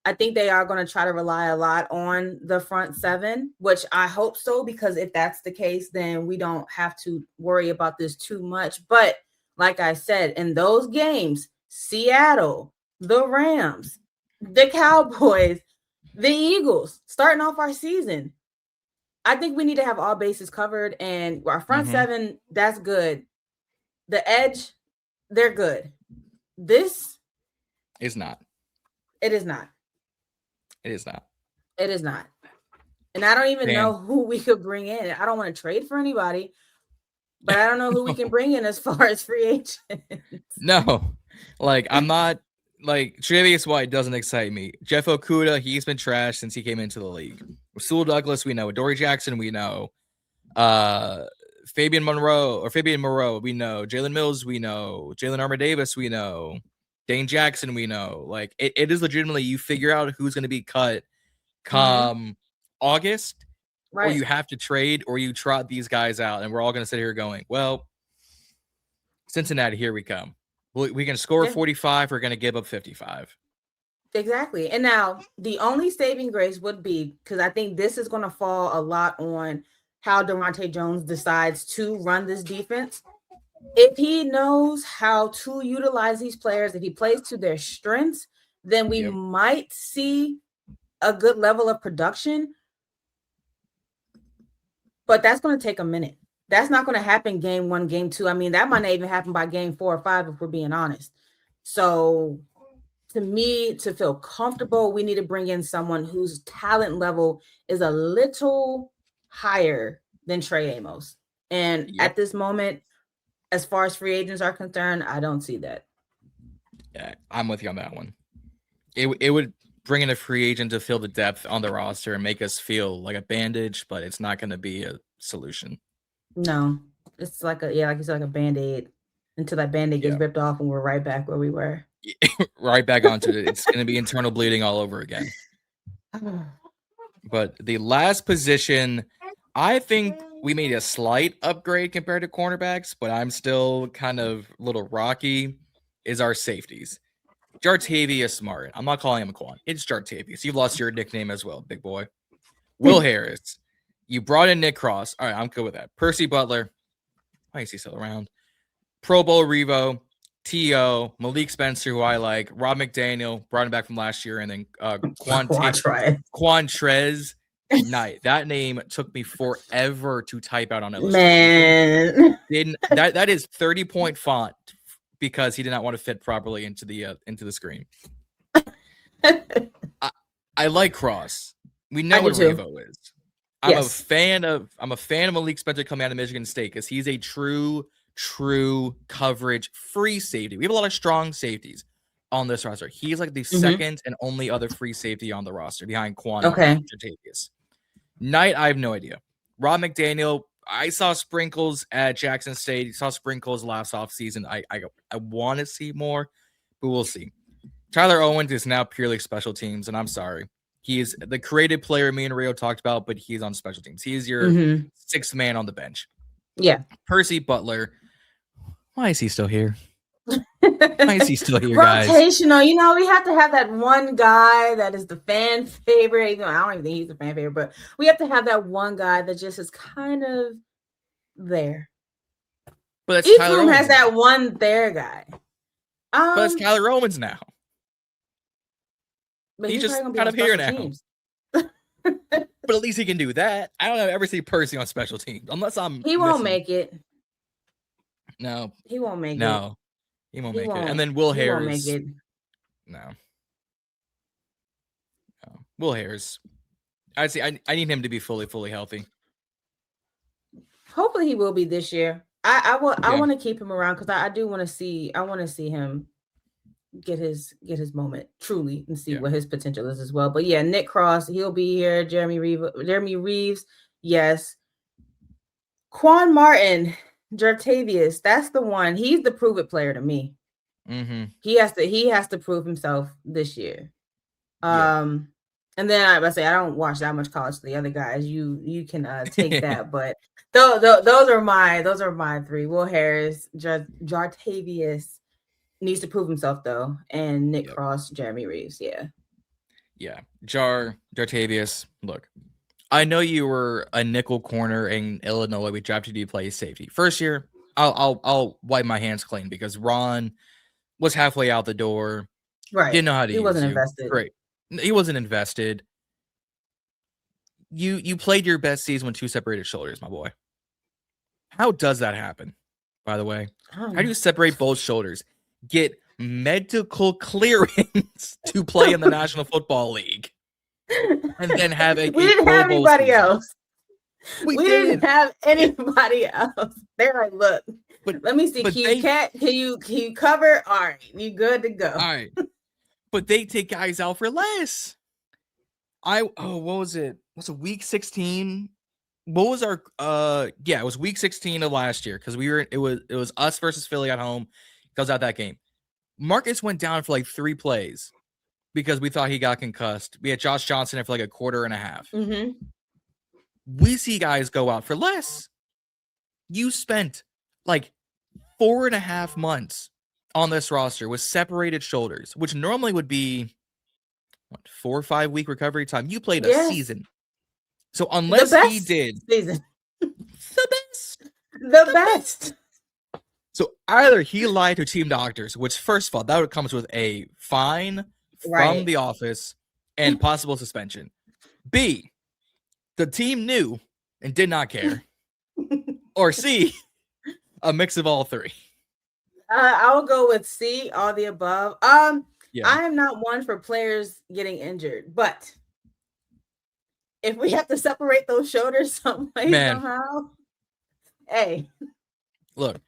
I think they are going to try to rely a lot on the front 7, which I hope so, because if that's the case, then we don't have to worry about this too much. But like I said, in those games, Seattle, the Rams, the Cowboys, the Eagles, starting off our season, I think we need to have all bases covered, and our front 7, that's good. The edge, they're good. This is not. It is not. It is not. It is not. And I don't even know who we could bring in. I don't want to trade for anybody, But I don't know who we can bring in as far as free agents. No, like I'm not like Tre'Davious White doesn't excite me. Jeff Okuda, he's been trashed since he came into the league. Rasul Douglas, we know. Dory Jackson, we know. Fabian Moreau, we know. Jalen Mills, we know. Jalen Armour Davis, we know. Dane Jackson, we know. Like it is legitimately you figure out who's going to be cut come August, Right. or you have to trade, or you trot these guys out, and we're all going to sit here going, well, Cincinnati, here we come. We can score 45. We're going to give up 55. Exactly. And now the only saving grace would be, because I think this is going to fall a lot on how Durante Jones decides to run this defense. If he knows how to utilize these players, if he plays to their strengths, then we might see a good level of production. But that's going to take a minute. That's not going to happen game 1, game 2. I mean, that might not even happen by game 4 or 5, if we're being honest. So to me, to feel comfortable, we need to bring in someone whose talent level is a little higher than Trey Amos. And at this moment, as far as free agents are concerned, I don't see that. Yeah, I'm with you on that one. It would bring in a free agent to fill the depth on the roster and make us feel like a bandage, but it's not going to be a solution. No, it's like like you said, like a Band-Aid until that Band-Aid gets ripped off and we're right back where we were. Right back onto it. It's going to be internal bleeding all over again. But the last position, I think we made a slight upgrade compared to cornerbacks, but I'm still kind of a little rocky, is our safeties. Jartavius Martin. I'm not calling him a Quan. It's Jartavius. You've lost your nickname as well, big boy. Will Harris. You brought in Nick Cross. All right, I'm good with that. Percy Butler. Why is he still around? Pro Bowl Revo. T.O. Malik Spencer, who I like. Rob McDaniel, brought him back from last year. And then Quantrez Knight. That name took me forever to type out on Illustrator. Man. That is 30-point font because he did not want to fit properly into the screen. I like Cross. We know what Revo is. I'm a fan of Malik Spencer coming out of Michigan State because he's a true coverage free safety. We have a lot of strong safeties on this roster. He's like the second and only other free safety on the roster behind Quan and Jartavius. Knight, I have no idea. Rob McDaniel, I saw sprinkles at Jackson State. He saw sprinkles last offseason. I want to see more, but we'll see. Tyler Owens is now purely special teams, and I'm sorry. He is the creative player me and Rio talked about, but he's on special teams. He's your sixth man on the bench. Yeah. Percy Butler. Why is he still here? Why is he still here, guys? Rotational. You know, we have to have that one guy that is the fan favorite. Even I don't even think he's a fan favorite, but we have to have that one guy that just is kind of there. But each room has that one there guy. But it's Tyler Owens now. But he's just kind of here now. But at least he can do that. I don't ever see Percy on special teams unless He won't make it. No, he won't make it. No, he won't make it. And then Will Harris. Won't make it. No. Will Harris. I need him to be fully healthy. Hopefully, he will be this year. I want to keep him around because I do want to see. I want to see him get his moment truly and see what his potential is as well. But yeah, Nick Cross, he'll be here. Jeremy Reeves, yes. Quan Martin, Jartavius, that's the one. He's the prove it player to me. He has to prove himself this year. And then I don't watch that much college to the other guys. You can take that, but those are my three. Will Harris, Jartavius needs to prove himself though, and Nick Cross, Jeremy Reeves. Jartavius. Look, I know you were a nickel corner in Illinois. We drafted you to play safety. First year, I'll wipe my hands clean because Ron was halfway out the door. Right, didn't know how to. He wasn't invested. Great, he wasn't invested. You played your best season with two separated shoulders, my boy. How does that happen? By the way, how do you separate both shoulders? Get medical clearance to play in the National Football League, and then have we didn't have anybody else. We didn't have anybody else. They're like, look, let me see. Can you cover? All right, you good to go. All right. But they take guys out for less. What was it? Was it week 16? What was our it was week 16 of last year because it was us versus Philly at home. Goes out that game. Marcus went down for like 3 plays because we thought he got concussed. We had Josh Johnson in for like a quarter and a half. Mm-hmm. We see guys go out for less. You spent like 4.5 months on this roster with separated shoulders, which normally would be 4 or 5 week recovery time. You played a season. So unless he did season. the best. So either he lied to team doctors, which first of all, that would comes with a fine from the office and possible suspension. B, the team knew and did not care. Or C, a mix of all 3. I'll go with C, all the above. I am not one for players getting injured, but if we have to separate those shoulders somehow, hey, look,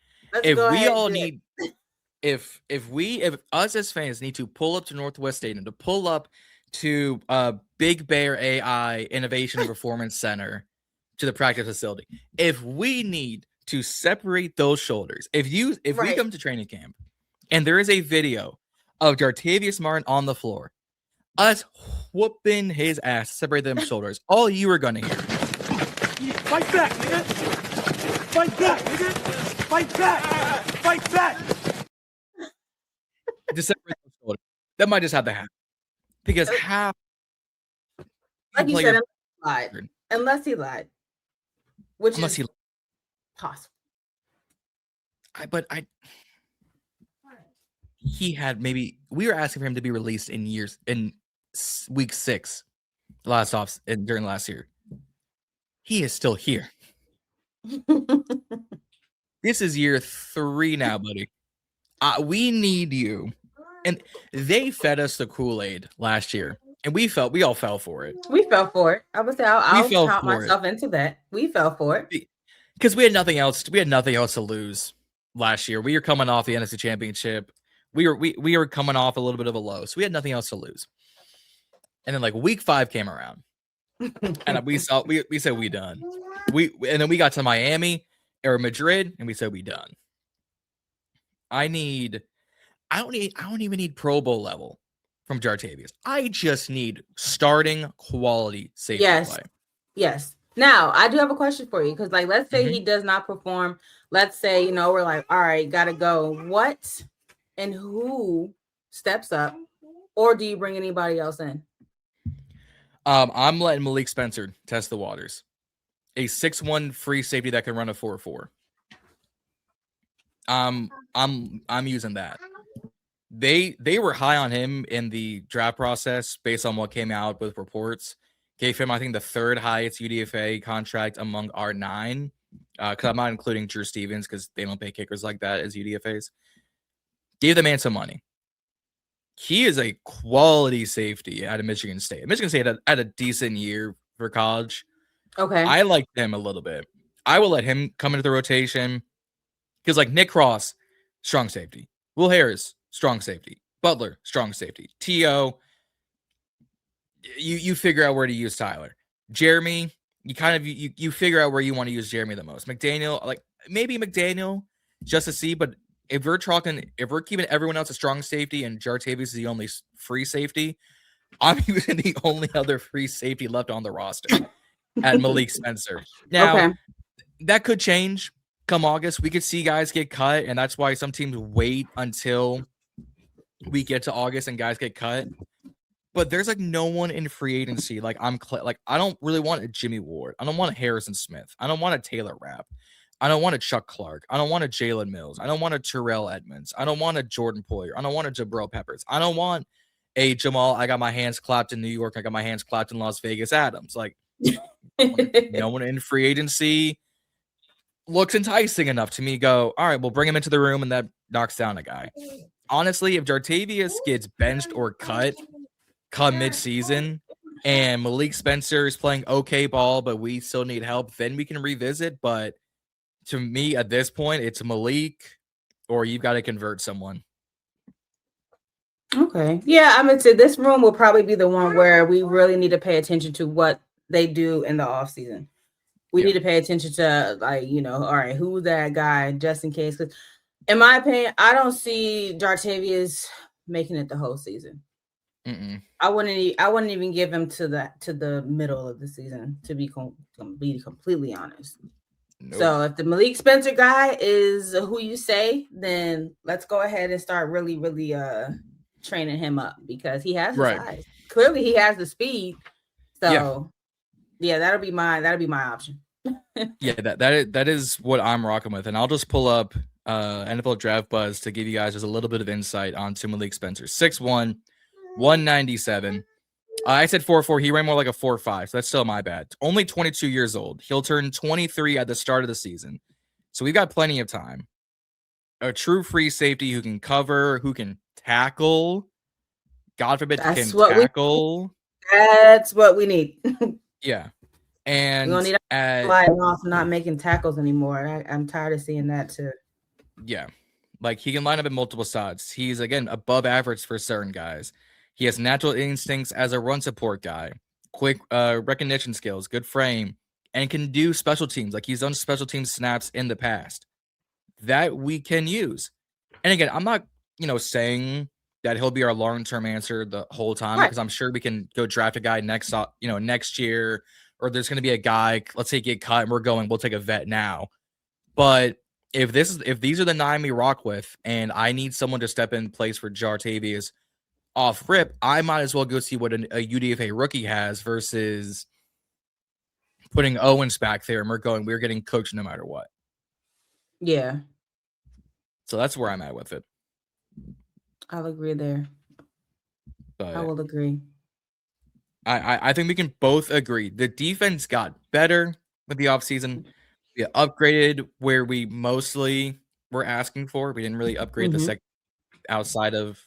if we all need, if us as fans need to pull up to Northwest Stadium, to pull up to Big Bear AI Innovation and Performance Center, to the practice facility, if we need to separate those shoulders, if we come to training camp and there is a video of Jartavius Martin on the floor, us whooping his ass, separate them shoulders, all you are gonna hear. Fight back, nigga! Fight back, nigga! Fight back! Fight back! Just separate those shoulders. That might just have to happen. Because half, like you said, unless he lied. Which unless is possible. He had we were asking for him to be released in week 6 during last year. He is still here. This is year 3 now, buddy. We need you. And they fed us the Kool-Aid last year, and we all fell for it. We fell for it. I would say I'll count myself into that. We fell for it because we had nothing else. We had nothing else to lose last year. We were coming off the NFC Championship. We were coming off a little bit of a low, so we had nothing else to lose. And then like week 5 came around, and we said we done. And then we got to Miami or Madrid, and we said we done. I don't even need Pro Bowl level from Jartavius. I just need starting quality safety play. Yes. Now, I do have a question for you because, like, let's say he does not perform. Let's say, we're like, all right, gotta go. What and who steps up, or do you bring anybody else in? I'm letting Malik Spencer test the waters. A 6'1" free safety that can run a 4.4. I'm using that. They were high on him in the draft process based on what came out with reports. Gave him, I think, the 3rd highest UDFA contract among our 9. Because I'm not including Drew Stevens because they don't pay kickers like that as UDFAs. Gave the man some money. He is a quality safety out of Michigan State. Michigan State had a decent year for college. Okay. I like him a little bit. I will let him come into the rotation because, like, Nick Cross, strong safety. Will Harris, strong safety. Butler, strong safety. T.O., you figure out where to use Tyler. Jeremy, you figure out where you want to use Jeremy the most. McDaniel, like maybe McDaniel just to see, but if we're keeping everyone else a strong safety and Jartavius is the only free safety, I'm using the only other free safety left on the roster at Malik Spencer. Now, that could change come August. We could see guys get cut, and that's why some teams wait until we get to August and guys get cut. But there's like no one in free agency. Like I don't really want a Jimmy Ward. I don't want a Harrison Smith. I don't want a Taylor Rapp. I don't want a Chuck Clark. I don't want a Jalen Mills. I don't want a Terrell Edmonds. I don't want a Jordan Poyer. I don't want a Jabril Peppers. I don't want a Jamal. I got my hands clapped in New York. I got my hands clapped in Las Vegas Adams. Like no one in free agency looks enticing enough to me. Go, all right, we'll bring him into the room and that knocks down a guy. Honestly, if Jartavius gets benched or cut come mid-season, and Malik Spencer is playing okay ball, but we still need help, then we can revisit. But to me, at this point, it's Malik or you've got to convert someone. Okay. Yeah, I mean, so this room will probably be the one where we really need to pay attention to what they do in the off season. We need to pay attention to, like, all right, who's that guy, just in case. Because in my opinion, I don't see Jartavius making it the whole season. I wouldn't even give him to the middle of the season, to be completely honest. Nope. So if the Malik Spencer guy is who you say, then let's go ahead and start really training him up, because he has the size. Clearly he has the speed. So yeah, that'll be my option. Yeah, that is what I'm rocking with. And I'll just pull up NFL Draft Buzz to give you guys just a little bit of insight onto Malik Spencer. 6'1", 197. I said 4'4". He ran more like a 4'5", so that's still my bad. Only 22 years old. He'll turn 23 at the start of the season. So we've got plenty of time. A true free safety who can cover, who can tackle. God forbid, can tackle. That's what we need. Yeah. And we don't need to flying off not making tackles anymore. I'm tired of seeing that too. Yeah. Like, he can line up at multiple sides. He's, again, above average for certain guys. He has natural instincts as a run support guy, quick recognition skills, good frame, and can do special teams. Like, he's done special team snaps in the past that we can use. And again, I'm not, saying that he'll be our long-term answer the whole time, because I'm sure we can go draft a guy next year, or there's going to be a guy, let's say, get cut and we'll take a vet now. But if these are the 9 we rock with, and I need someone to step in place for Jartavius off rip, I might as well go see what a UDFA rookie has versus putting Owens back there and we're getting coached no matter what. Yeah. So that's where I'm at with it. I'll agree there. But I will agree. I think we can both agree. The defense got better with the offseason. We upgraded where we mostly were asking for. We didn't really upgrade the second outside of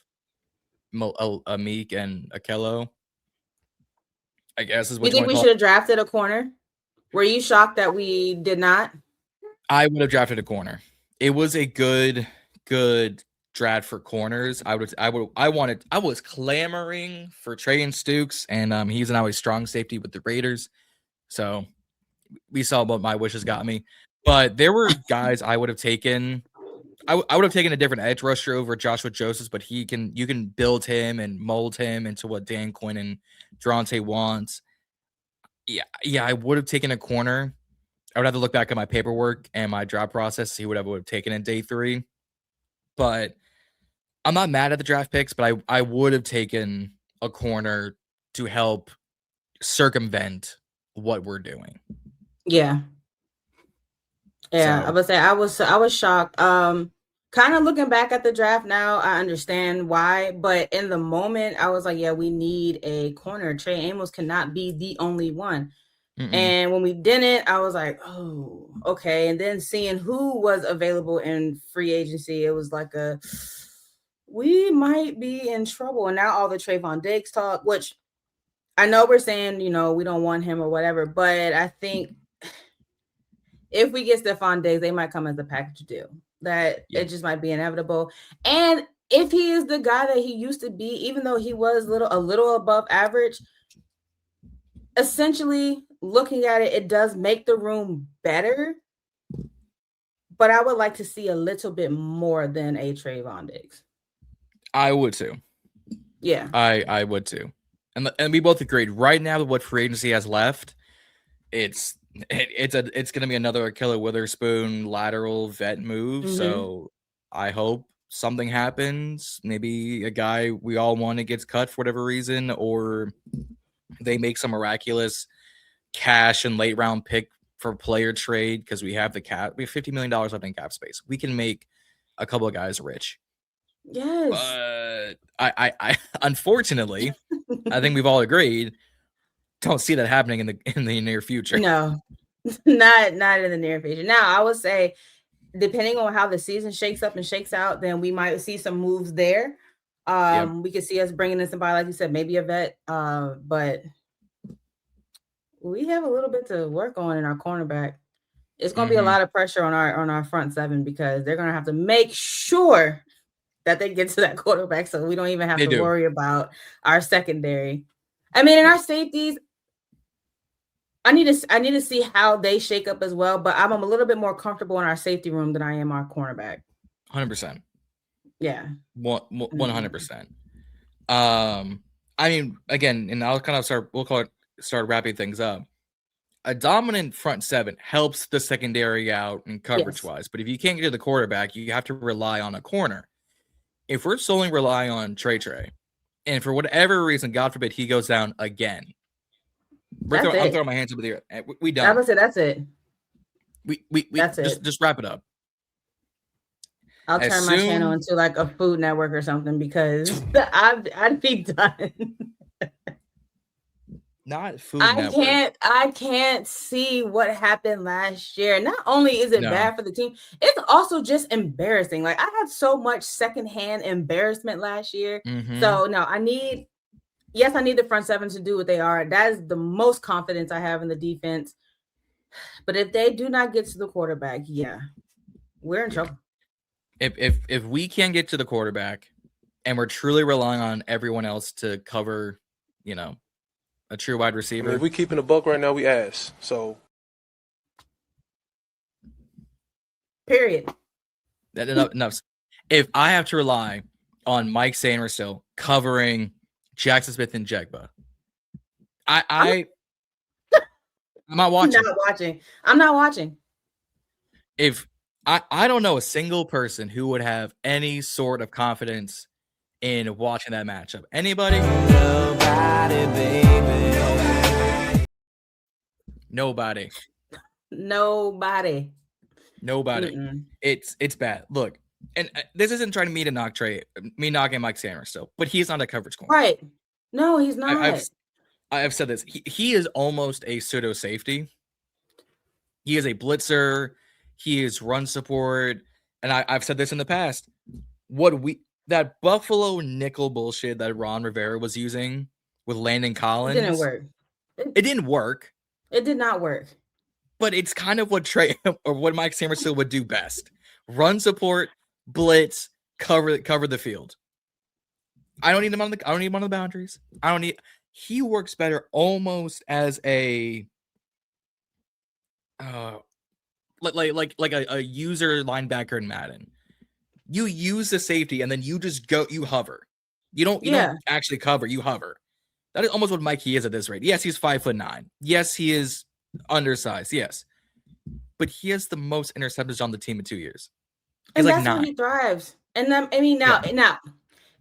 Amik and Akello, I guess is what you think we should have drafted a corner. Were you shocked that we did not? I would have drafted a corner. It was a good draft for corners. I was clamoring for Trey and Stukes, and he's now a strong safety with the Raiders. So we saw what my wishes got me. But there were guys I would have taken. I would have taken a different edge rusher over Joshua Joseph, but you can build him and mold him into what Dan Quinn and Durante wants. Yeah, I would have taken a corner. I would have to look back at my paperwork and my draft process, see what I would have taken in day 3. But I'm not mad at the draft picks, but I would have taken a corner to help circumvent what we're doing. Yeah. Yeah, so I would say I was shocked. Kind of looking back at the draft now, I understand why, but in the moment, I was like, yeah, we need a corner. Trey Amos cannot be the only one. And when we didn't, I was like, oh, okay. And then seeing who was available in free agency, it was like we might be in trouble. And now all the Trayvon Diggs talk, which I know we're saying, we don't want him or whatever, but I think if we get Stephon Diggs, they might come as a package deal. It just might be inevitable. And if he is the guy that he used to be, even though he was a little above average, essentially looking at it, it does make the room better. But I would like to see a little bit more than a Trayvon Diggs. I would too. Yeah. I would too. And we both agreed right now what free agency has left, it's going to be another Killer Witherspoon lateral vet move. So I hope something happens. Maybe a guy we all wanted gets cut for whatever reason, or they make some miraculous cash and late round pick for player trade because we have the cap. We have $50 million left in cap space. We can make a couple of guys rich. Yes. But I unfortunately, I think we've all agreed, don't see that happening in the near future. No, not in the near future. Now, I would say, depending on how the season shakes up and shakes out, then we might see some moves there. We could see us bringing in somebody, like you said, maybe a vet. But we have a little bit to work on in our cornerback. It's going to be a lot of pressure on our front seven because they're going to have to make sure that they get to that quarterback so we don't even have to worry about our secondary. I mean, in our safeties, I need to see how they shake up as well, but I'm a little bit more comfortable in our safety room than I am our cornerback. 100%. Yeah. 100%. I mean, again, and I'll kind of start wrapping things up. A dominant front seven helps the secondary out and coverage wise, but if you can't get to the quarterback, you have to rely on a corner. If we're solely relying on Trey, and for whatever reason, God forbid, he goes down again, I'm throwing my hands up in the air. We done. I would say that's it. We that's just wrap it up. I'll turn my channel into like a Food Network or something because I'd be done. Not Food Network. I can't see what happened last year. Not only is it bad for the team, it's also just embarrassing. Like I had so much secondhand embarrassment last year. So no, I need the front seven to do what they are. That is the most confidence I have in the defense. But if they do not get to the quarterback, we're in trouble. If we can't get to the quarterback and we're truly relying on everyone else to cover, a true wide receiver. I mean, if we keeping the buck right now, we ass. So period. Enough. If I have to rely on Mike Sanderson covering Jackson Smith and Jegba, I'm not watching. I'm not watching. If I don't know a single person who would have any sort of confidence in watching that matchup. Anybody? Nobody, baby. Nobody. Mm-mm. It's bad. Look, and this isn't trying me to knock Trey, me knocking Mike Sanders still, but he's not a coverage corner. Right. No, he's not. I've said this. He is almost a pseudo safety. He is a blitzer. He is run support. And I've said this in the past. That Buffalo nickel bullshit that Ron Rivera was using with Landon Collins. It didn't work. It didn't work. It did not work. But it's kind of what Trey or what Mike Sanderson would do best. Run support, blitz, cover the field. I don't need him on the boundaries. He works better almost as a like a user linebacker in Madden. You use the safety and then you just you hover. You don't actually cover, you hover. That is almost what Mikey is at this rate. Yes, he's 5'9". Yes, he is undersized. Yes. But he has the most interceptions on the team in 2 years. He's and like that's 9. Where he thrives. And then now,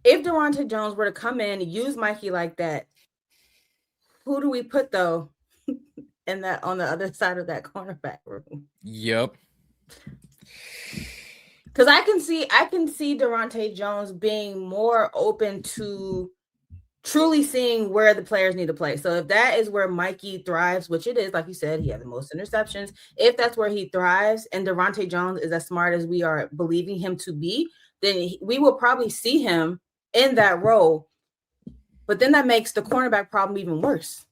if Durante Jones were to come in and use Mikey like that, who do we put though in that on the other side of that cornerback room? Yep. Because I can see Durante Jones being more open to truly seeing where the players need to play. So if that is where Mikey thrives, which it is, like you said, he has the most interceptions. If that's where he thrives and Durante Jones is as smart as we are believing him to be, then we will probably see him in that role. But then that makes the cornerback problem even worse.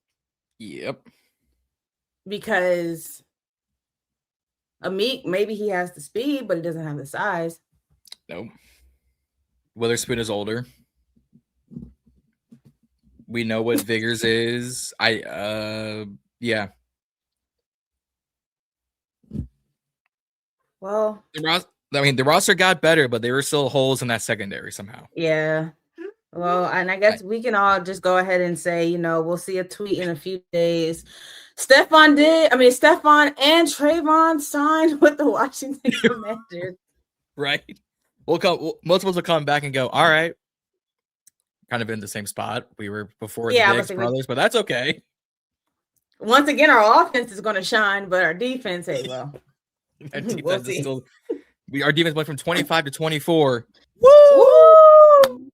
Yep. Because Amik, maybe he has the speed, but he doesn't have the size. Nope. Witherspoon is older. We know what Vigors is. Yeah. Well, the roster got better, but there were still holes in that secondary somehow. Yeah. Well, and I guess we can all just go ahead and say, we'll see a tweet in a few days. Stephon and Trayvon signed with the Washington Commanders. Right. Most of us will come back and go, all right. Kind of in the same spot we were before the Diggs brothers, but that's okay. Once again, our offense is going to shine, but our defense, our defense is still. Our defense went from 25 to 24. Woo!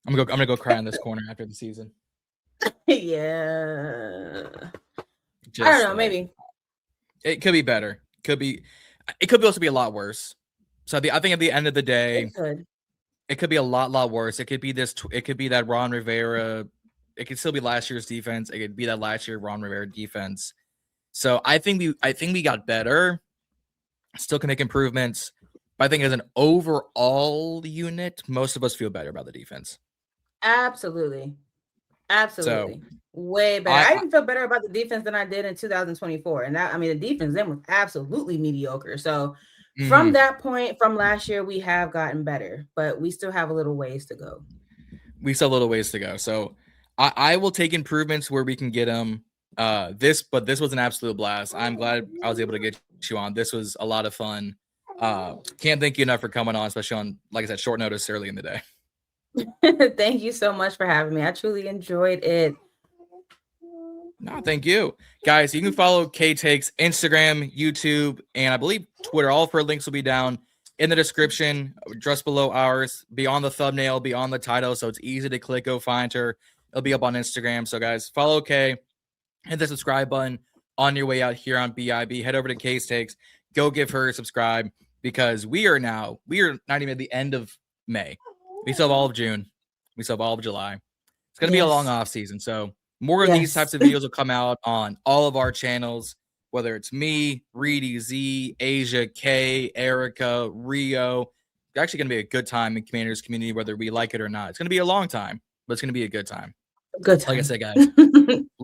I'm gonna go cry in this corner after the season. Yeah. I don't know. Maybe it could be better. It could also be a lot worse. So I think at the end of the day, it could be a lot worse. It could be it could be that Ron Rivera it could still be last year's defense. It could be that last year Ron Rivera defense. So I think we got better. Still can make improvements. But I think as an overall unit, most of us feel better about the defense. Absolutely. Absolutely. So, Way better. I even feel better about the defense than I did in 2024. And that, I mean, the defense then was absolutely mediocre. So from that point, from last year, we have gotten better, but we still have a little ways to go. We still have a little ways to go. So I will take improvements where we can get them. This was an absolute blast. I'm glad I was able to get you on. This was a lot of fun. Can't thank you enough for coming on, especially on, like I said, short notice early in the day. Thank you so much for having me. I truly enjoyed it. No, thank you. Guys, you can follow K Takes Instagram, YouTube, and I believe Twitter. All of her links will be down in the description, just below ours, be on the thumbnail, be on the title, so it's easy to click, go find her. It'll be up on Instagram. So, guys, follow Kay, hit the subscribe button on your way out here on BIB. Head over to K Takes, go give her a subscribe, because we are not even at the end of May. We still have all of June. We still have all of July. It's going to be a long off season, so more of these types of videos will come out on all of our channels, whether it's me, Reedy, Z, Asia, Kay, Erica, Rio. It's actually going to be a good time in Commanders community, whether we like it or not. It's going to be a long time, but it's going to be a good time. Good time. Like I said, guys,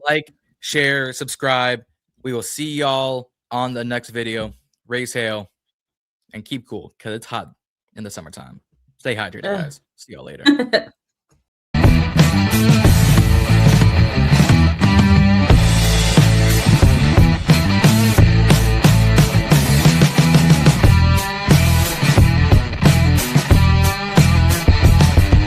like, share, subscribe. We will see y'all on the next video. Raise hail and keep cool, because it's hot in the summertime. Stay hydrated, guys. See y'all later.